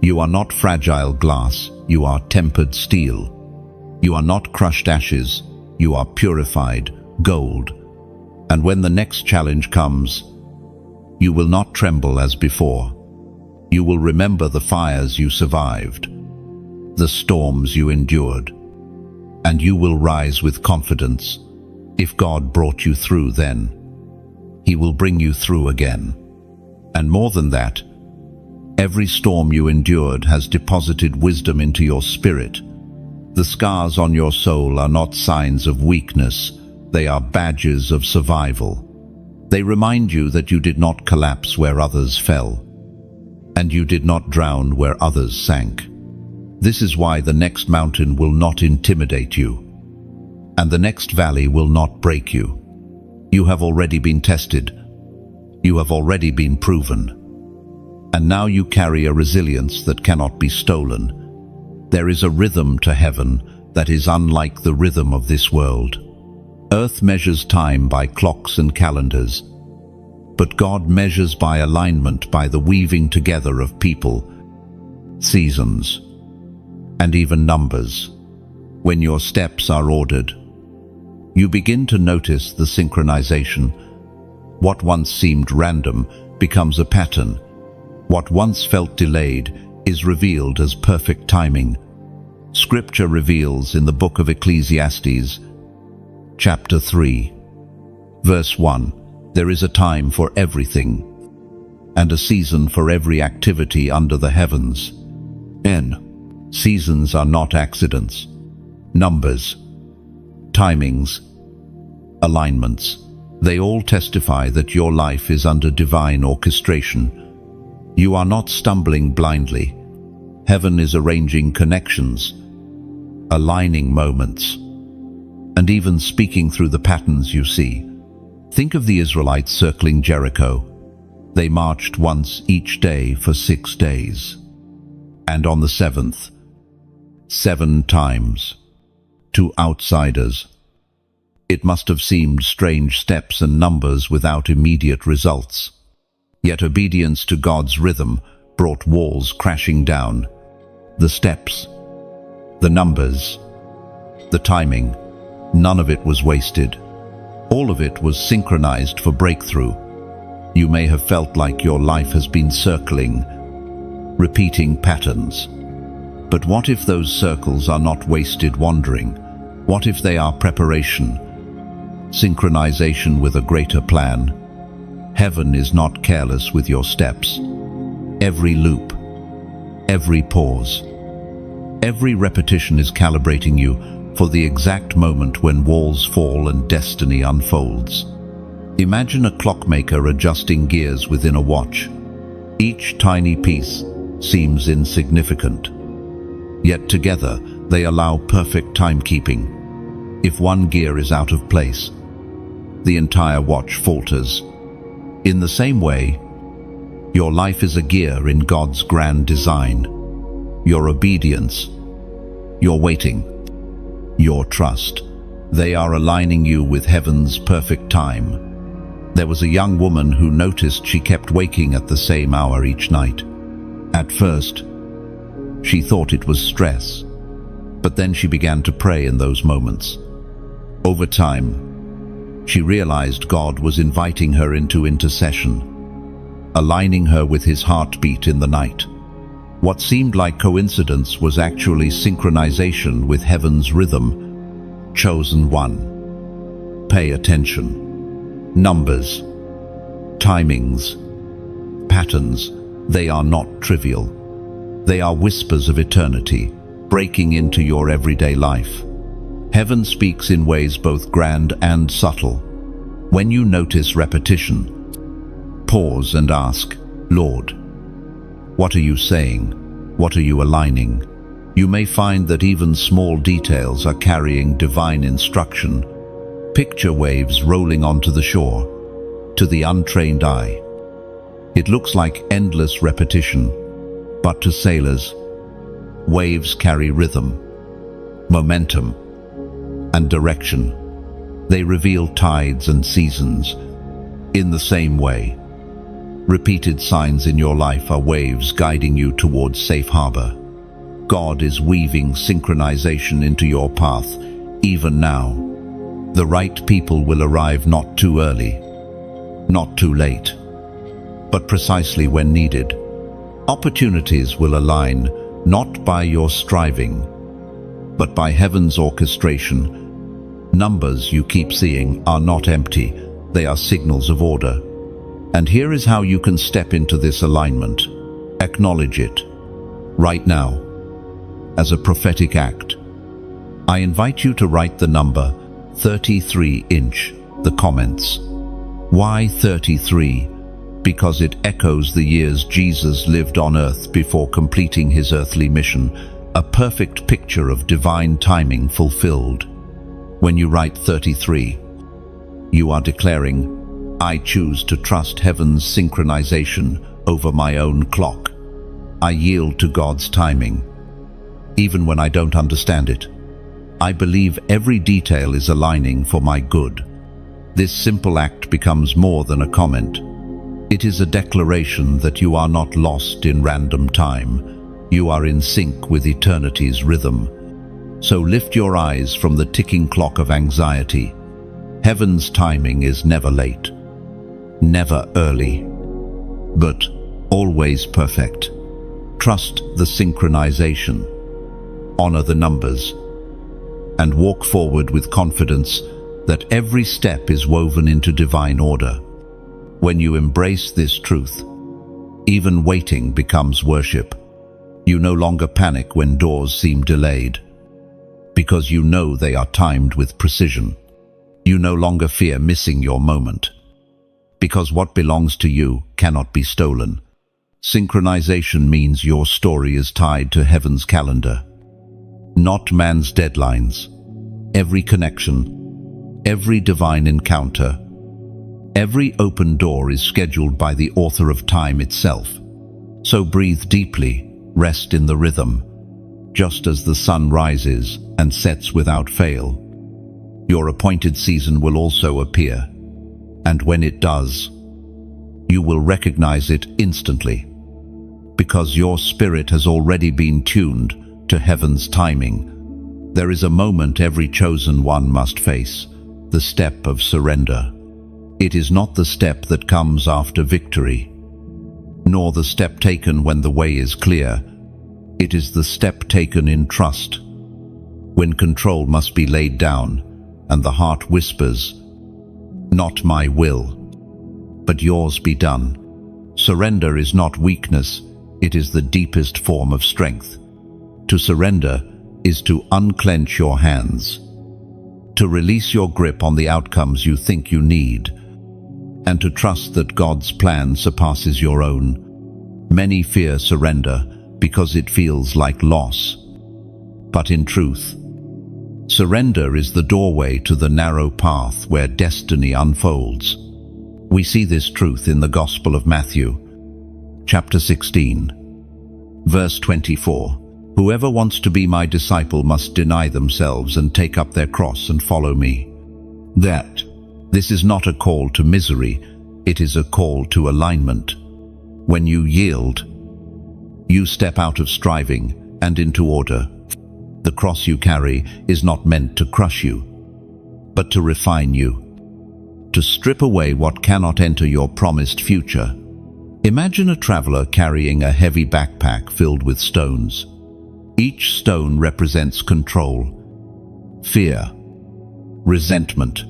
You are not fragile glass, you are tempered steel. You are not crushed ashes, you are purified gold. And when the next challenge comes, you will not tremble as before. You will remember the fires you survived, the storms you endured, and you will rise with confidence. If God brought you through then, He will bring you through again. And more than that, every storm you endured has deposited wisdom into your spirit. The scars on your soul are not signs of weakness, they are badges of survival. They remind you that you did not collapse where others fell, and you did not drown where others sank. This is why the next mountain will not intimidate you. and the next valley will not break you. You have already been tested. You have already been proven. And now you carry a resilience that cannot be stolen. There is a rhythm to heaven that is unlike the rhythm of this world. Earth measures time by clocks and calendars, but God measures by alignment, by the weaving together of people, seasons, and even numbers. When your steps are ordered, you begin to notice the synchronization. What once seemed random becomes a pattern. What once felt delayed is revealed as perfect timing. Scripture reveals in the book of Ecclesiastes, chapter 3, verse 1, there is a time for everything, and a season for every activity under the heavens. Seasons are not accidents. Numbers, timings, alignments, they all testify that your life is under divine orchestration. You are not stumbling blindly. Heaven is arranging connections, aligning moments, and even speaking through the patterns you see. Think of the Israelites circling Jericho. They marched once each day for 6 days. And on the 7th, 7 times. To outsiders, it must have seemed strange steps and numbers without immediate results. Yet obedience to God's rhythm brought walls crashing down. The steps, the numbers, the timing, none of it was wasted. All of it was synchronized for breakthrough. You may have felt like your life has been circling, repeating patterns. But what if those circles are not wasted wandering? What if they are preparation, synchronization with a greater plan? Heaven is not careless with your steps. Every loop, every pause, every repetition is calibrating you for the exact moment when walls fall and destiny unfolds. Imagine a clockmaker adjusting gears within a watch. Each tiny piece seems insignificant, yet together they allow perfect timekeeping. If one gear is out of place, the entire watch falters. In the same way, your life is a gear in God's grand design. Your obedience, your waiting, your trust, they are aligning you with heaven's perfect time. There was a young woman who noticed she kept waking at the same hour each night. At first, she thought it was stress, but then she began to pray in those moments. Over time, she realized God was inviting her into intercession, aligning her with his heartbeat in the night. What seemed like coincidence was actually synchronization with heaven's rhythm. Chosen one. Pay attention. Numbers, timings, patterns, they are not trivial. They are whispers of eternity, breaking into your everyday life. Heaven speaks in ways both grand and subtle. When you notice repetition, pause and ask, Lord, what are you saying? What are you aligning? You may find that even small details are carrying divine instruction. Picture waves rolling onto the shore. To the untrained eye, it looks like endless repetition, but to sailors, waves carry rhythm, momentum, and direction. They reveal tides and seasons. In the same way, repeated signs in your life are waves guiding you towards safe harbor. God is weaving synchronization into your path, even now. The right people will arrive not too early, not too late, but precisely when needed. Opportunities will align, not by your striving, but by heaven's orchestration. Numbers you keep seeing are not empty, they are signals of order. And here is how you can step into this alignment. Acknowledge it. Right now, as a prophetic act, I invite you to write the number 33 in the comments. Why 33? Because it echoes the years Jesus lived on earth before completing his earthly mission, a perfect picture of divine timing fulfilled. When you write 33, you are declaring, I choose to trust heaven's synchronization over my own clock. I yield to God's timing, even when I don't understand it. I believe every detail is aligning for my good. This simple act becomes more than a comment. It is a declaration that you are not lost in random time. You are in sync with eternity's rhythm. So lift your eyes from the ticking clock of anxiety. Heaven's timing is never late, never early, but always perfect. Trust the synchronization, honor the numbers, and walk forward with confidence that every step is woven into divine order. When you embrace this truth, even waiting becomes worship. You no longer panic when doors seem delayed, because you know they are timed with precision. You no longer fear missing your moment, because what belongs to you cannot be stolen. Synchronization means your story is tied to heaven's calendar, not man's deadlines. Every connection, every divine encounter, every open door is scheduled by the author of time itself. So breathe deeply, rest in the rhythm. Just as the sun rises and sets without fail, your appointed season will also appear. And when it does, you will recognize it instantly, because your spirit has already been tuned to heaven's timing. There is a moment every chosen one must face, the step of surrender. It is not the step that comes after victory, nor the step taken when the way is clear. It is the step taken in trust, when control must be laid down and the heart whispers, not my will, but yours be done. Surrender is not weakness, it is the deepest form of strength. To surrender is to unclench your hands, to release your grip on the outcomes you think you need, and to trust that God's plan surpasses your own. Many fear surrender because it feels like loss. But in truth, surrender is the doorway to the narrow path where destiny unfolds. We see this truth in the Gospel of Matthew, chapter 16, verse 24. Whoever wants to be my disciple must deny themselves and take up their cross and follow me. This is not a call to misery, it is a call to alignment. When you yield, you step out of striving and into order. The cross you carry is not meant to crush you, but to refine you, to strip away what cannot enter your promised future. Imagine a traveler carrying a heavy backpack filled with stones. Each stone represents control, fear, resentment,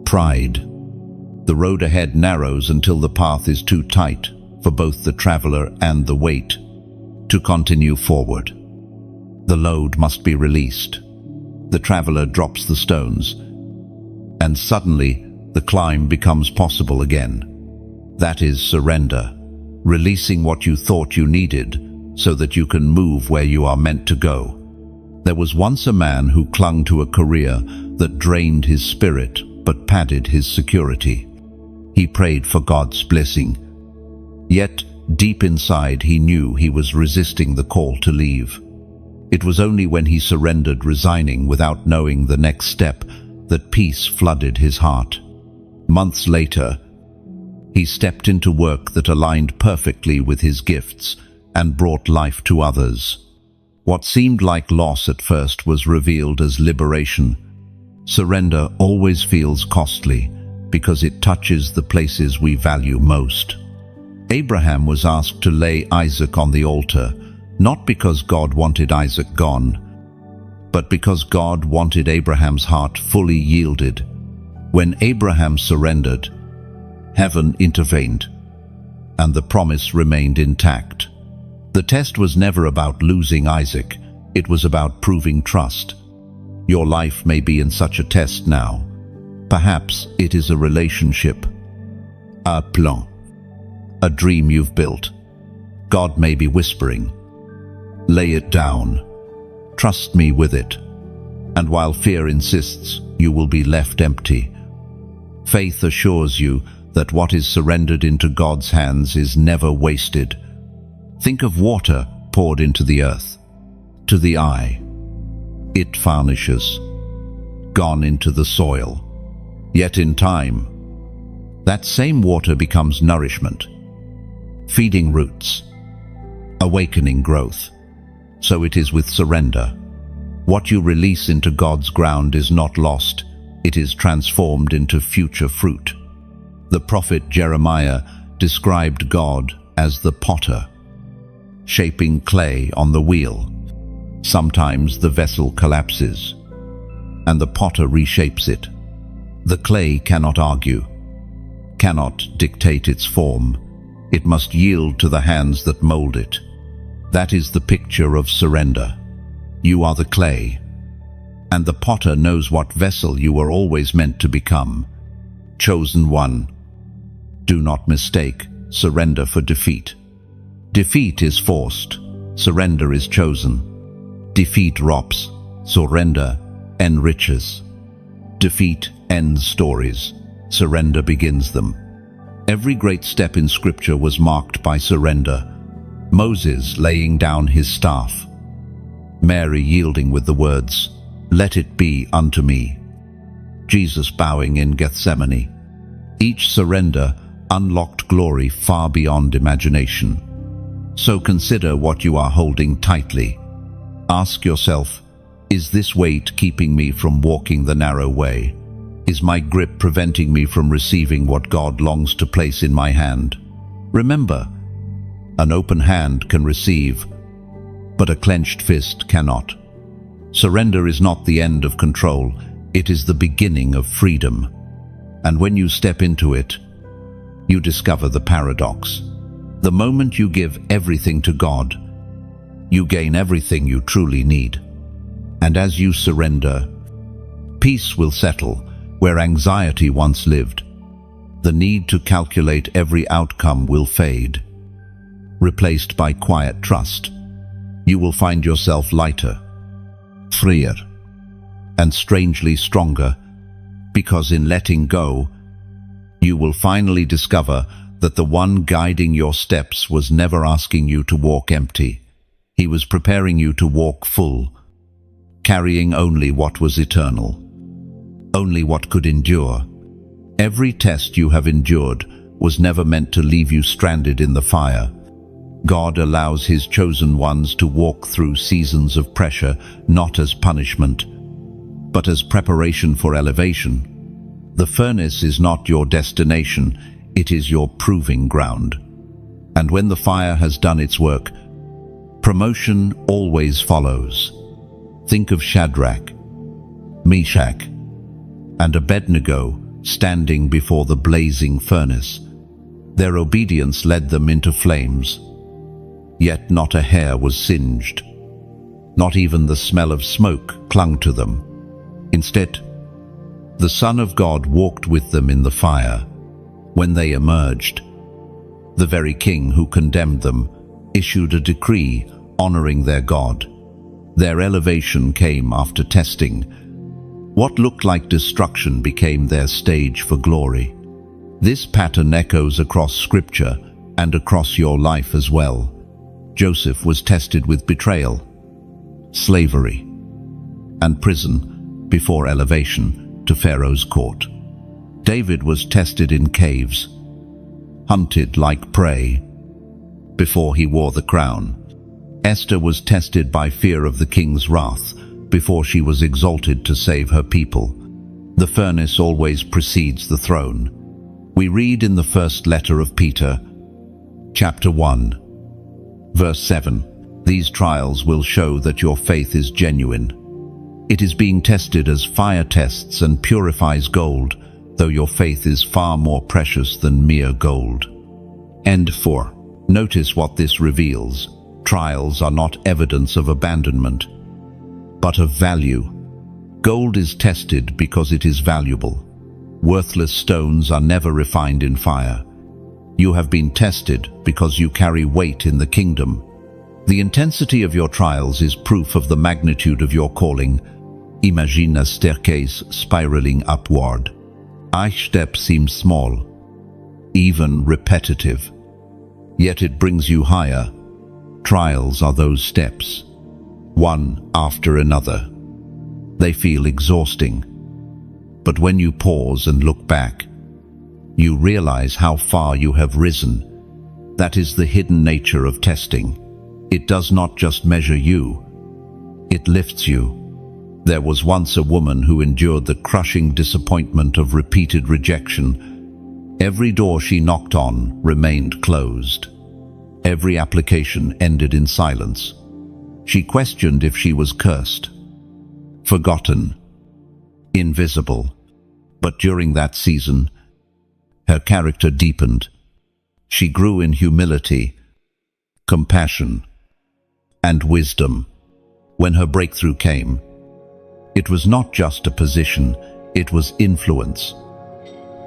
pride. The road ahead narrows until the path is too tight for both the traveler and the weight to continue forward. The load must be released. The traveler drops the stones, and suddenly the climb becomes possible again. That is surrender, releasing what you thought you needed so that you can move where you are meant to go. There was once a man who clung to a career that drained his spirit but padded his security. He prayed for God's blessing, yet deep inside he knew he was resisting the call to leave. It was only when he surrendered, resigning without knowing the next step, that peace flooded his heart. Months later, he stepped into work that aligned perfectly with his gifts and brought life to others. What seemed like loss at first was revealed as liberation. Surrender always feels costly because it touches the places we value most. Abraham was asked to lay Isaac on the altar, not because God wanted Isaac gone, but because God wanted Abraham's heart fully yielded. When Abraham surrendered, heaven intervened, and the promise remained intact. The test was never about losing Isaac, it was about proving trust. Your life may be in such a test now. Perhaps it is a relationship, a plan, a dream you've built. God may be whispering, lay it down, trust me with it. And while fear insists, you will be left empty. Faith assures you that what is surrendered into God's hands is never wasted. Think of water poured into the earth. To the eye, it varnishes, gone into the soil. Yet in time, that same water becomes nourishment, feeding roots, awakening growth. So it is with surrender. What you release into God's ground is not lost, it is transformed into future fruit. The prophet Jeremiah described God as the potter, shaping clay on the wheel. Sometimes the vessel collapses, and the potter reshapes it. The clay cannot argue, cannot dictate its form. It must yield to the hands that mold it. That is the picture of surrender. You are the clay, and the potter knows what vessel you were always meant to become. Chosen one. Do not mistake surrender for defeat. Defeat is forced, surrender is chosen. Defeat robs, surrender enriches. Defeat ends stories, surrender begins them. Every great step in Scripture was marked by surrender. Moses laying down his staff, Mary yielding with the words, "Let it be unto me." Jesus bowing in Gethsemane. Each surrender unlocked glory far beyond imagination. So consider what you are holding tightly. Ask yourself, is this weight keeping me from walking the narrow way? Is my grip preventing me from receiving what God longs to place in my hand? Remember, an open hand can receive, but a clenched fist cannot. Surrender is not the end of control, it is the beginning of freedom. And when you step into it, you discover the paradox. The moment you give everything to God, you gain everything you truly need. And as you surrender, peace will settle where anxiety once lived. The need to calculate every outcome will fade, replaced by quiet trust. You will find yourself lighter, freer, and strangely stronger, because in letting go, you will finally discover that the one guiding your steps was never asking you to walk empty. He was preparing you to walk full, carrying only what was eternal, only what could endure. Every test you have endured was never meant to leave you stranded in the fire. God allows His chosen ones to walk through seasons of pressure, not as punishment, but as preparation for elevation. The furnace is not your destination, it is your proving ground. And when the fire has done its work, promotion always follows. Think of Shadrach, Meshach, and Abednego standing before the blazing furnace. Their obedience led them into flames, yet not a hair was singed. Not even the smell of smoke clung to them. Instead, the Son of God walked with them in the fire. When they emerged, the very king who condemned them issued a decree honoring their God. Their elevation came after testing. What looked like destruction became their stage for glory. This pattern echoes across Scripture and across your life as well. Joseph was tested with betrayal, slavery, and prison before elevation to Pharaoh's court. David was tested in caves, hunted like prey, before he wore the crown. Esther was tested by fear of the king's wrath before she was exalted to save her people. The furnace always precedes the throne. We read in the first letter of Peter, chapter 1, verse 7, "These trials will show that your faith is genuine. It is being tested as fire tests and purifies gold, though your faith is far more precious than mere gold." End 4. Notice what this reveals. Trials are not evidence of abandonment, but of value. Gold is tested because it is valuable. Worthless stones are never refined in fire. You have been tested because you carry weight in the kingdom. The intensity of your trials is proof of the magnitude of your calling. Imagine a staircase spiraling upward. Each step seems small, even repetitive, yet it brings you higher. Trials are those steps, one after another. They feel exhausting, but when you pause and look back, you realize how far you have risen. That is the hidden nature of testing. It does not just measure you, it lifts you. There was once a woman who endured the crushing disappointment of repeated rejection. Every door she knocked on remained closed. Every application ended in silence. She questioned if she was cursed, forgotten, invisible. But during that season, her character deepened. She grew in humility, compassion, and wisdom. When her breakthrough came, it was not just a position, it was influence,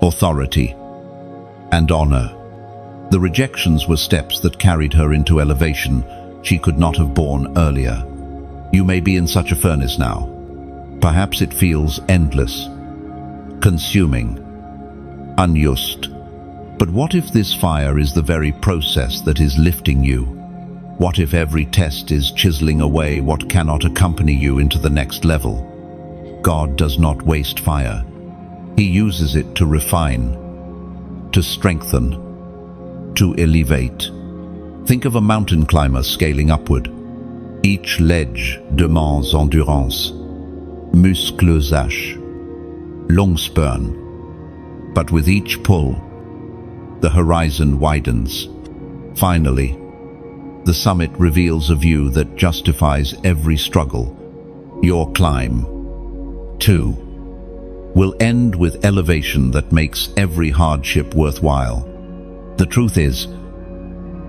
authority, and honor. The rejections were steps that carried her into elevation she could not have borne earlier. You may be in such a furnace now. Perhaps it feels endless, consuming, unused. But what if this fire is the very process that is lifting you? What if every test is chiseling away what cannot accompany you into the next level? God does not waste fire. He uses it to refine, to strengthen, to elevate. Think of a mountain climber scaling upward. Each ledge demands endurance, musculosage, long spurn. But with each pull, the horizon widens. Finally, the summit reveals a view that justifies every struggle. Your climb, too, will end with elevation that makes every hardship worthwhile. The truth is,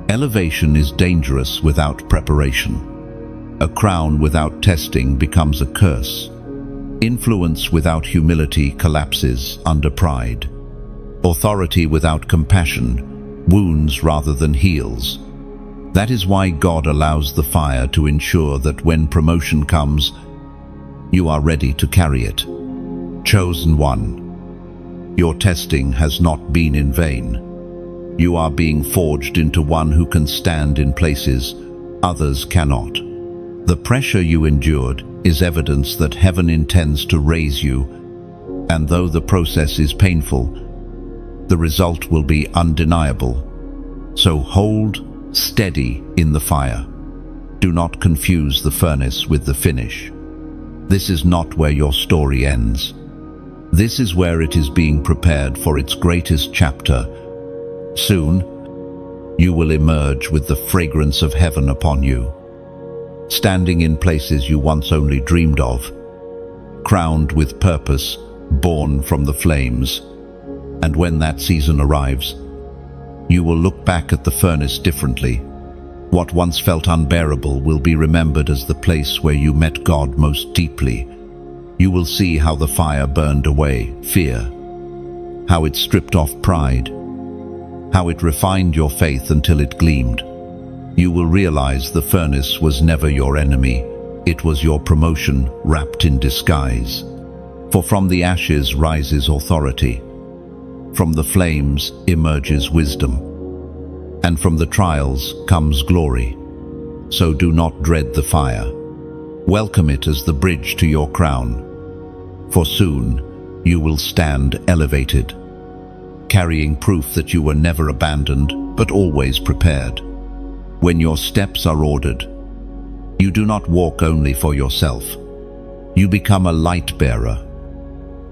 elevation is dangerous without preparation. A crown without testing becomes a curse. Influence without humility collapses under pride. Authority without compassion wounds rather than heals. That is why God allows the fire to ensure that when promotion comes, you are ready to carry it. Chosen one, your testing has not been in vain. You are being forged into one who can stand in places others cannot. The pressure you endured is evidence that heaven intends to raise you, and though the process is painful, the result will be undeniable. So hold steady in the fire. Do not confuse the furnace with the finish. This is not where your story ends. This is where it is being prepared for its greatest chapter. Soon, you will emerge with the fragrance of heaven upon you, standing in places you once only dreamed of, crowned with purpose, born from the flames. And when that season arrives, you will look back at the furnace differently. What once felt unbearable will be remembered as the place where you met God most deeply. You will see how the fire burned away fear, how it stripped off pride, how it refined your faith until it gleamed. You will realize the furnace was never your enemy. It was your promotion wrapped in disguise. For from the ashes rises authority. From the flames emerges wisdom, and from the trials comes glory. So do not dread the fire. Welcome it as the bridge to your crown, for soon you will stand elevated, carrying proof that you were never abandoned but always prepared. When your steps are ordered, you do not walk only for yourself. You become a light bearer,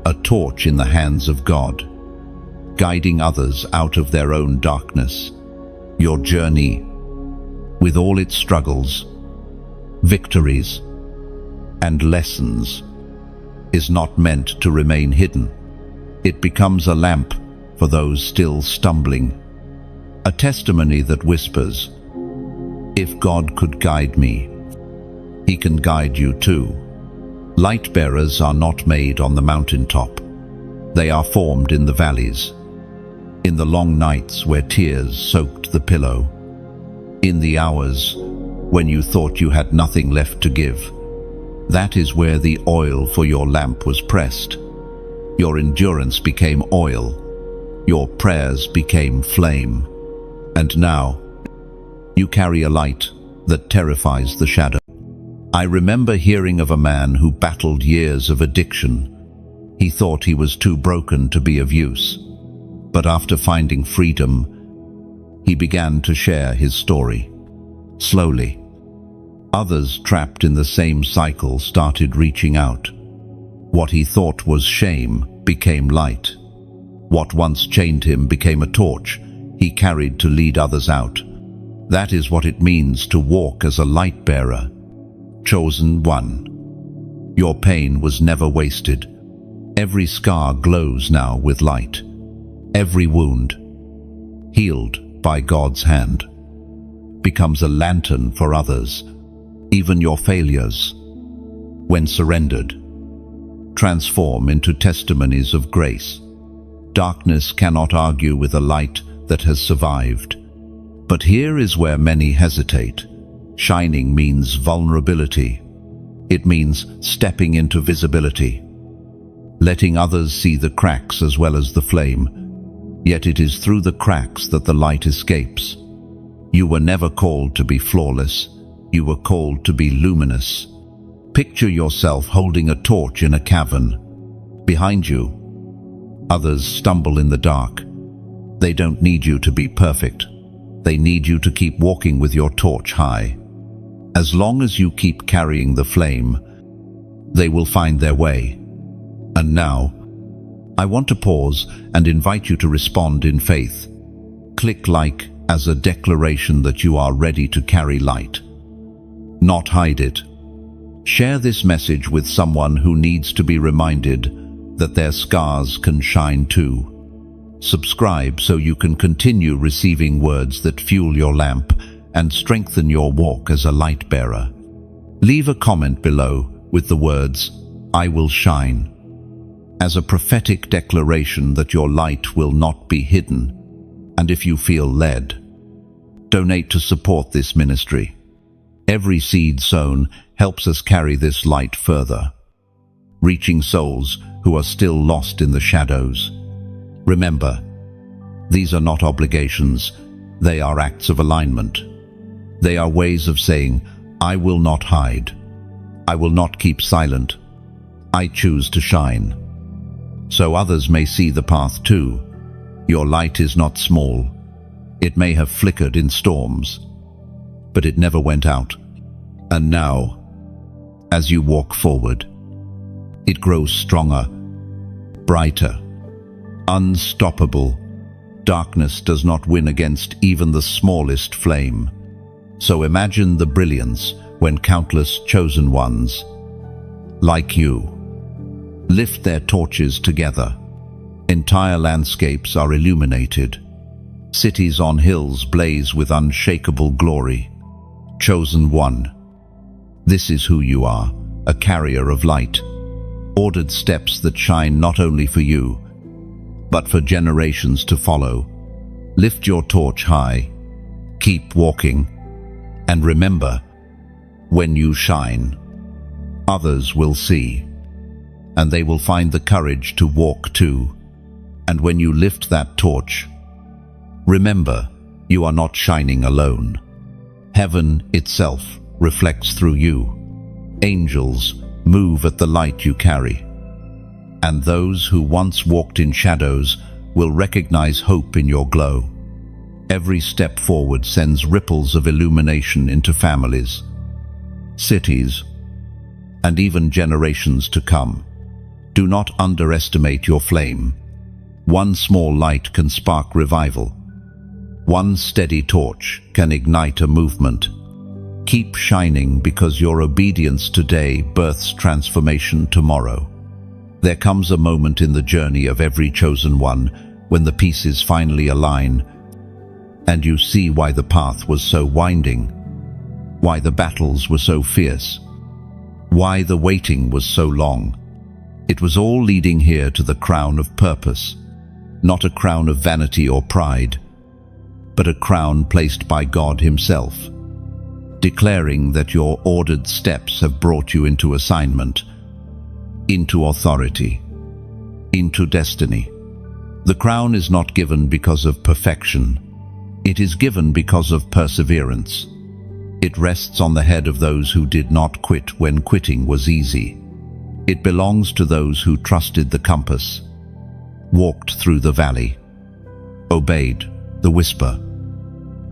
a torch in the hands of God, guiding others out of their own darkness. Your journey, with all its struggles, victories, and lessons, is not meant to remain hidden. It becomes a lamp for those still stumbling, a testimony that whispers, "If God could guide me, He can guide you too." Light bearers are not made on the mountaintop. They are formed in the valleys, in the long nights where tears soaked the pillow, in the hours when you thought you had nothing left to give. That is where the oil for your lamp was pressed. Your endurance became oil. Your prayers became flame. And now, you carry a light that terrifies the shadow. I remember hearing of a man who battled years of addiction. He thought he was too broken to be of use. But after finding freedom, he began to share his story. Slowly, others trapped in the same cycle started reaching out. What he thought was shame became light. What once chained him became a torch he carried to lead others out. That is what it means to walk as a light bearer. Chosen one. Your pain was never wasted. Every scar glows now with light. Every wound, healed by God's hand, becomes a lantern for others. Even your failures, when surrendered, transform into testimonies of grace. Darkness cannot argue with a light that has survived. But here is where many hesitate. Shining means vulnerability. It means stepping into visibility, letting others see the cracks as well as the flame. Yet it is through the cracks that the light escapes. You were never called to be flawless. You were called to be luminous. Picture yourself holding a torch in a cavern. Behind you, others stumble in the dark. They don't need you to be perfect. They need you to keep walking with your torch high. As long as you keep carrying the flame, they will find their way. And now, I want to pause and invite you to respond in faith. Click like as a declaration that you are ready to carry light, not hide it. Share this message with someone who needs to be reminded that their scars can shine too. Subscribe so you can continue receiving words that fuel your lamp and strengthen your walk as a light bearer. Leave a comment below with the words, "I will shine," as a prophetic declaration that your light will not be hidden. And if you feel led, donate to support this ministry. Every seed sown helps us carry this light further, reaching souls who are still lost in the shadows. Remember, these are not obligations, they are acts of alignment. They are ways of saying, I will not hide. I will not keep silent. I choose to shine. So others may see the path too. Your light is not small. It may have flickered in storms, but it never went out. And now, as you walk forward, it grows stronger, brighter, unstoppable. Darkness does not win against even the smallest flame. So imagine the brilliance when countless chosen ones, like you, lift their torches together. Entire landscapes are illuminated. Cities on hills blaze with unshakable glory. Chosen one. This is who you are, a carrier of light. Ordered steps that shine not only for you, but for generations to follow. Lift your torch high. Keep walking. And remember, when you shine, others will see, and they will find the courage to walk too. And when you lift that torch, remember, you are not shining alone. Heaven itself reflects through you. Angels move at the light you carry. And those who once walked in shadows will recognize hope in your glow. Every step forward sends ripples of illumination into families, cities, and even generations to come. Do not underestimate your flame. One small light can spark revival. One steady torch can ignite a movement. Keep shining because your obedience today births transformation tomorrow. There comes a moment in the journey of every chosen one when the pieces finally align, and you see why the path was so winding, why the battles were so fierce, why the waiting was so long. It was all leading here to the crown of purpose, not a crown of vanity or pride, but a crown placed by God Himself. declaring that your ordered steps have brought you into assignment, into authority, into destiny. The crown is not given because of perfection. It is given because of perseverance. It rests on the head of those who did not quit when quitting was easy. It belongs to those who trusted the compass, walked through the valley, obeyed the whisper,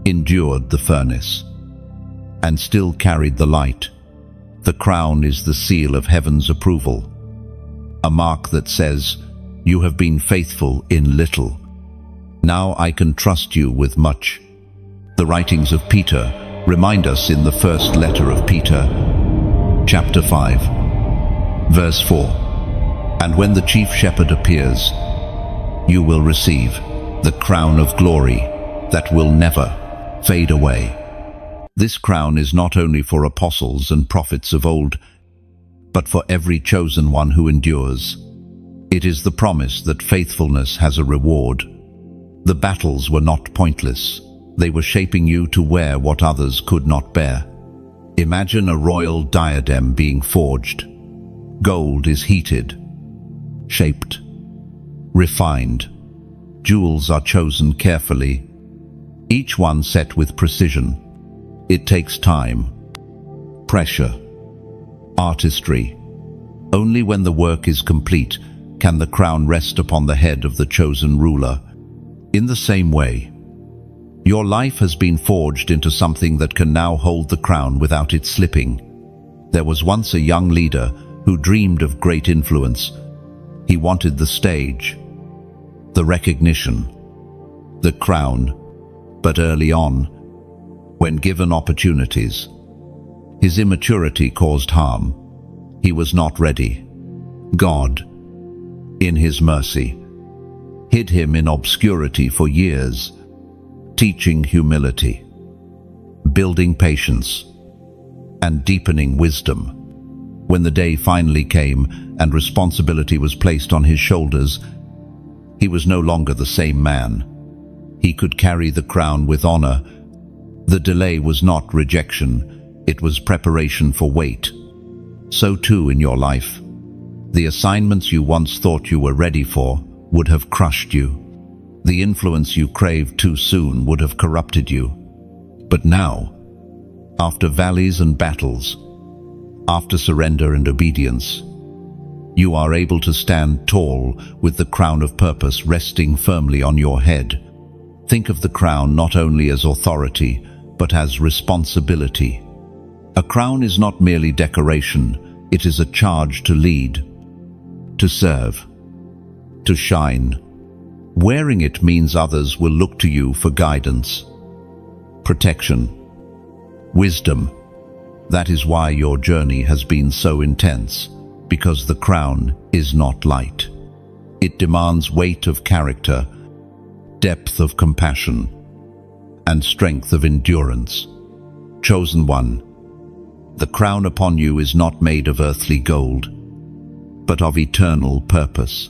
endured the furnace, and still carried the light. The crown is the seal of heaven's approval, a mark that says, "You have been faithful in little. Now I can trust you with much." The writings of Peter remind us in the first letter of Peter, chapter 5, verse 4, "And when the chief shepherd appears, you will receive the crown of glory that will never fade away." This crown is not only for apostles and prophets of old, but for every chosen one who endures. It is the promise that faithfulness has a reward. The battles were not pointless. They were shaping you to wear what others could not bear. Imagine a royal diadem being forged. Gold is heated, shaped, refined. Jewels are chosen carefully, each one set with precision. It takes time, pressure, artistry. Only when the work is complete can the crown rest upon the head of the chosen ruler. In the same way, your life has been forged into something that can now hold the crown without it slipping. There was once a young leader who dreamed of great influence. He wanted the stage, the recognition, the crown, but early on, when given opportunities, his immaturity caused harm. He was not ready. God, in his mercy, hid him in obscurity for years, teaching humility, building patience, and deepening wisdom. When the day finally came and responsibility was placed on his shoulders, he was no longer the same man. He could carry the crown with honor. The delay was not rejection, it was preparation for weight. So too in your life. The assignments you once thought you were ready for would have crushed you. The influence you craved too soon would have corrupted you. But now, after valleys and battles, after surrender and obedience, you are able to stand tall with the crown of purpose resting firmly on your head. Think of the crown not only as authority, but as responsibility. A crown is not merely decoration, it is a charge to lead, to serve, to shine. Wearing it means others will look to you for guidance, protection, wisdom. That is why your journey has been so intense, because the crown is not light. It demands weight of character, depth of compassion, and strength of endurance. Chosen one, the crown upon you is not made of earthly gold, but of eternal purpose.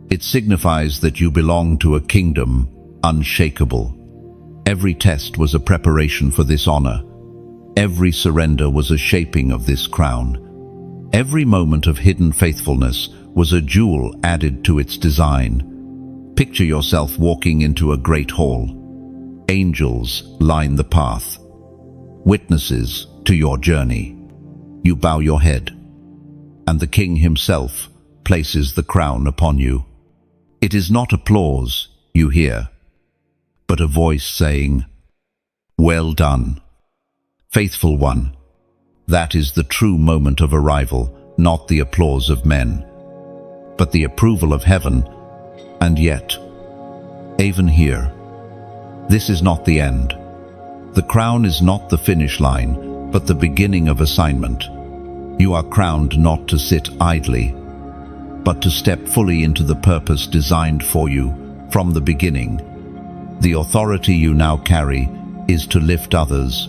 It signifies that you belong to a kingdom unshakable. Every test was a preparation for this honor. Every surrender was a shaping of this crown. Every moment of hidden faithfulness was a jewel added to its design. Picture yourself walking into a great hall. Angels line the path, witnesses to your journey. You bow your head, and the King himself places the crown upon you. It is not applause you hear, but a voice saying, "Well done, faithful one." That is the true moment of arrival, not the applause of men, but the approval of heaven. And yet, even here, this is not the end. The crown is not the finish line, but the beginning of assignment. You are crowned not to sit idly, but to step fully into the purpose designed for you from the beginning. The authority you now carry is to lift others.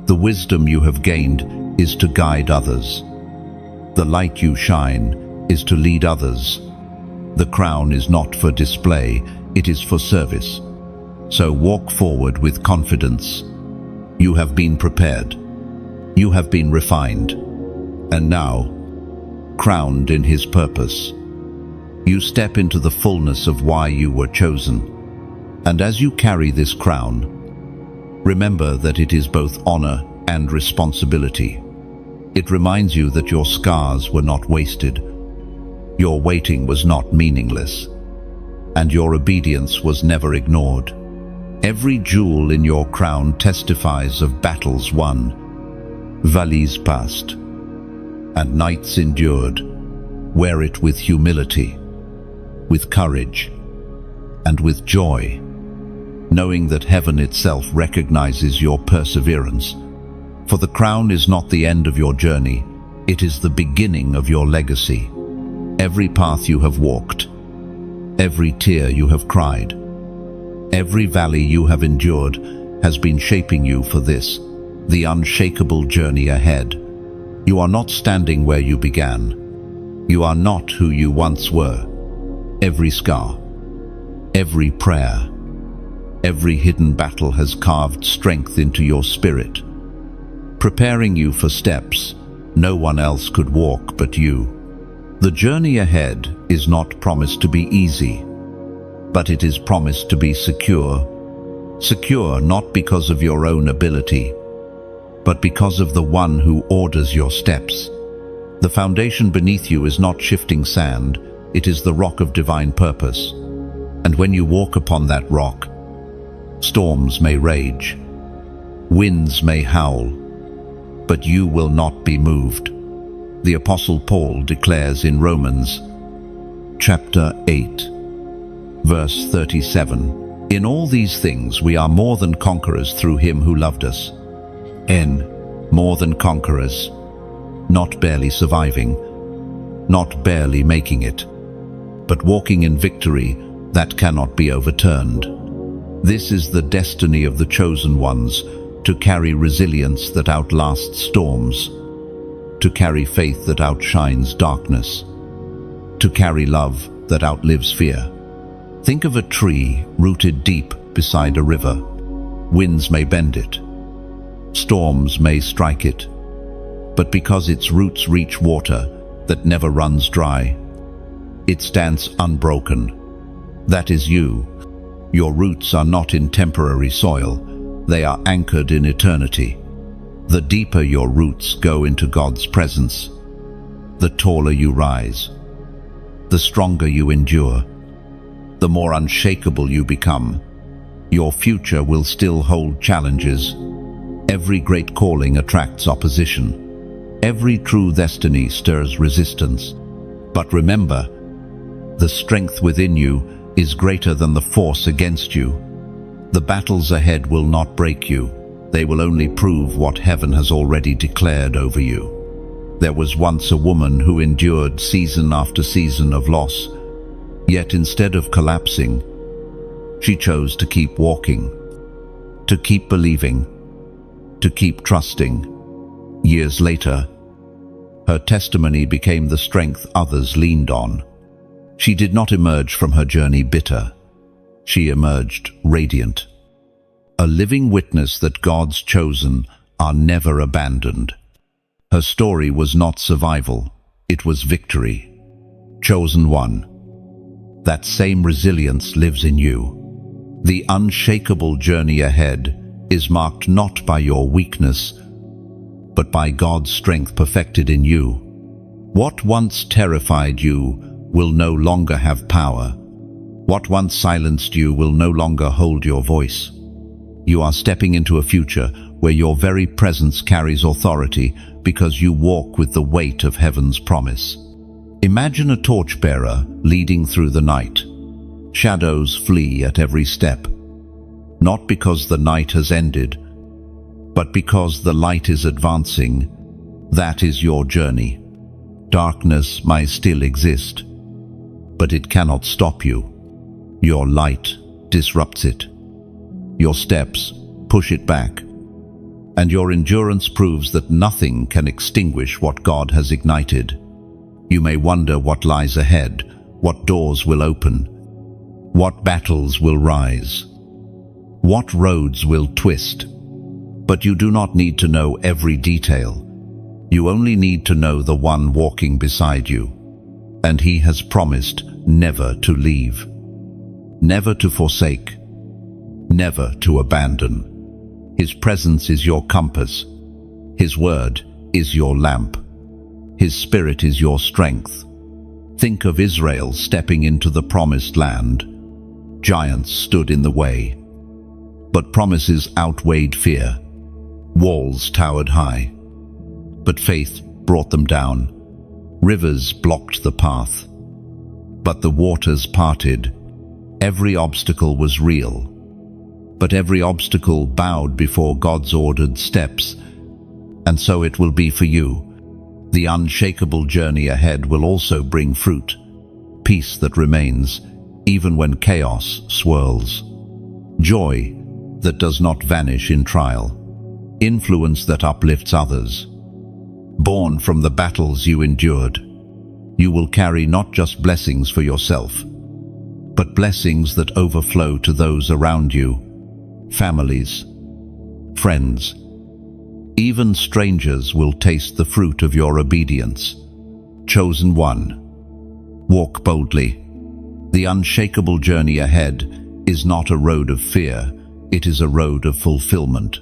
The wisdom you have gained is to guide others. The light you shine is to lead others. The crown is not for display, it is for service. So walk forward with confidence, You have been prepared. You have been refined. And now, crowned in His purpose, you step into the fullness of why you were chosen. And as you carry this crown, remember that it is both honor and responsibility. It reminds you that your scars were not wasted, your waiting was not meaningless, and your obedience was never ignored. Every jewel in your crown testifies of battles won, valleys passed, and nights endured. Wear it with humility, with courage, and with joy, knowing that heaven itself recognizes your perseverance. For the crown is not the end of your journey, it is the beginning of your legacy. Every path you have walked, every tear you have cried, every valley you have endured has been shaping you for this, the unshakable journey ahead. You are not standing where you began. You are not who you once were. Every scar, every prayer, every hidden battle has carved strength into your spirit, preparing you for steps no one else could walk but you. The journey ahead is not promised to be easy, but it is promised to be secure. Secure not because of your own ability, but because of the one who orders your steps. The foundation beneath you is not shifting sand, it is the rock of divine purpose. And when you walk upon that rock, storms may rage, winds may howl, but you will not be moved. The Apostle Paul declares in Romans chapter 8, verse 37, "In all these things we are more than conquerors through Him who loved us." More than conquerors, not barely surviving, not barely making it, but walking in victory that cannot be overturned. This is the destiny of the chosen ones, to carry resilience that outlasts storms, to carry faith that outshines darkness, to carry love that outlives fear. Think of a tree rooted deep beside a river. Winds may bend it, storms may strike it, but because its roots reach water that never runs dry, it stands unbroken. That is you. Your roots are not in temporary soil, they are anchored in eternity. The deeper your roots go into God's presence, the taller you rise, the stronger you endure, the more unshakable you become. Your future will still hold challenges. Every great calling attracts opposition. Every true destiny stirs resistance. But remember, the strength within you is greater than the force against you. The battles ahead will not break you. They will only prove what heaven has already declared over you. There was once a woman who endured season after season of loss, yet instead of collapsing, she chose to keep walking, to keep believing, to keep trusting. Years later, her testimony became the strength others leaned on. She did not emerge from her journey bitter. She emerged radiant, a living witness that God's chosen are never abandoned. Her story was not survival, it was victory. Chosen one. That same resilience lives in you. The unshakable journey ahead is marked not by your weakness, but by God's strength perfected in you. What once terrified you will no longer have power. What once silenced you will no longer hold your voice. You are stepping into a future where your very presence carries authority because you walk with the weight of heaven's promise. Imagine a torchbearer leading through the night. Shadows flee at every step, not because the night has ended, but because the light is advancing. That is your journey. Darkness might still exist, but it cannot stop you. Your light disrupts it. Your steps push it back, and your endurance proves that nothing can extinguish what God has ignited. You may wonder what lies ahead, what doors will open, what battles will rise, what roads will twist. But you do not need to know every detail. You only need to know the one walking beside you. And he has promised never to leave, never to forsake, never to abandon. His presence is your compass. His word is your lamp. His spirit is your strength. Think of Israel stepping into the promised land. Giants stood in the way, but promises outweighed fear. Walls towered high, but faith brought them down. Rivers blocked the path, but the waters parted. Every obstacle was real, but every obstacle bowed before God's ordered steps. And so it will be for you. The unshakable journey ahead will also bring fruit, peace that remains, even when chaos swirls. Joy that does not vanish in trial. Influence that uplifts others. Born from the battles you endured, you will carry not just blessings for yourself, but blessings that overflow to those around you, families, friends. Even strangers will taste the fruit of your obedience. Chosen one, walk boldly. The unshakable journey ahead is not a road of fear, it is a road of fulfillment.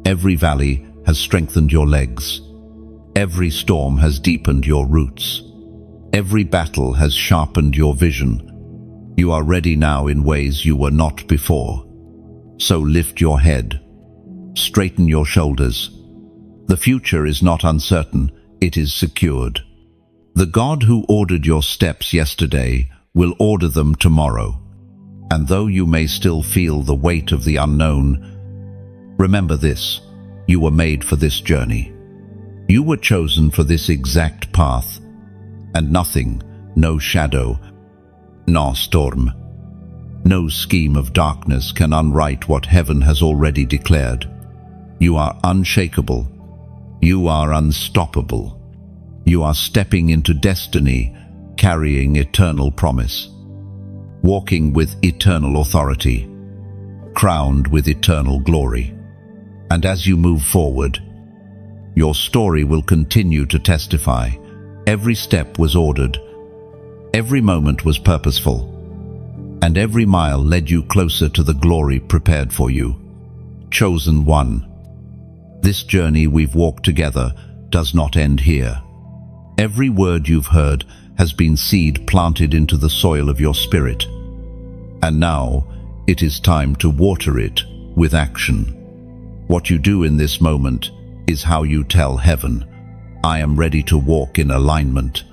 Every valley has strengthened your legs. Every storm has deepened your roots. Every battle has sharpened your vision. You are ready now in ways you were not before. So lift your head. Straighten your shoulders. The future is not uncertain, it is secured. The God who ordered your steps yesterday will order them tomorrow. And though you may still feel the weight of the unknown, remember this: you were made for this journey. You were chosen for this exact path, and nothing, no shadow, no storm, no scheme of darkness can unwrite what heaven has already declared. You are unshakable. You are unstoppable. You are stepping into destiny, carrying eternal promise, walking with eternal authority, crowned with eternal glory. And as you move forward, your story will continue to testify. Every step was ordered, every moment was purposeful, and every mile led you closer to the glory prepared for you. Chosen one. This journey we've walked together does not end here. Every word you've heard has been seed planted into the soil of your spirit. And now it is time to water it with action. What you do in this moment is how you tell heaven, I am ready to walk in alignment.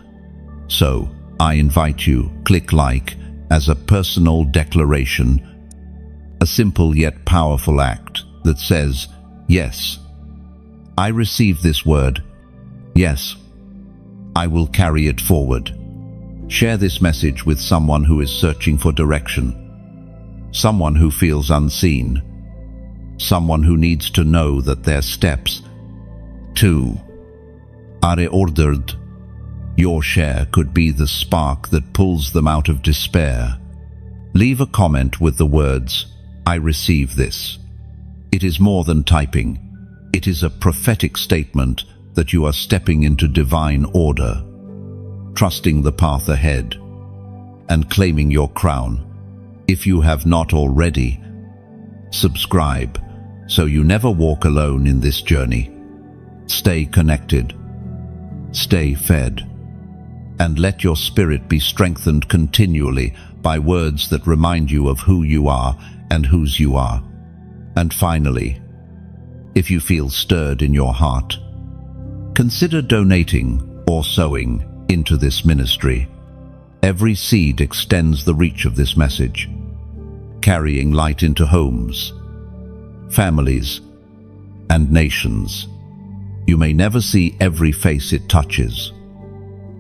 So I invite you, click like as a personal declaration, a simple yet powerful act that says, yes, I receive this word. Yes, I will carry it forward. Share this message with someone who is searching for direction, someone who feels unseen, someone who needs to know that their steps, too, are ordered. Your share could be the spark that pulls them out of despair. Leave a comment with the words, I receive this. It is more than typing. It is a prophetic statement that you are stepping into divine order, trusting the path ahead, and claiming your crown. If you have not already, subscribe so you never walk alone in this journey. Stay connected, stay fed, and let your spirit be strengthened continually by words that remind you of who you are and whose you are. And finally, if you feel stirred in your heart, consider donating or sowing into this ministry. Every seed extends the reach of this message, carrying light into homes, families, and nations. You may never see every face it touches,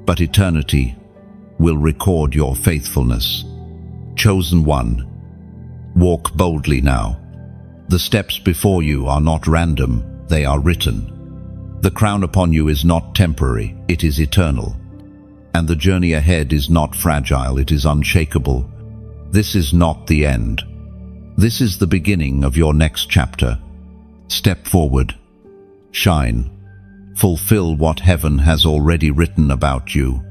but eternity will record your faithfulness. Chosen one, walk boldly now. The steps before you are not random, they are written. The crown upon you is not temporary, it is eternal. And the journey ahead is not fragile, it is unshakable. This is not the end. This is the beginning of your next chapter. Step forward. Shine. Fulfill what heaven has already written about you.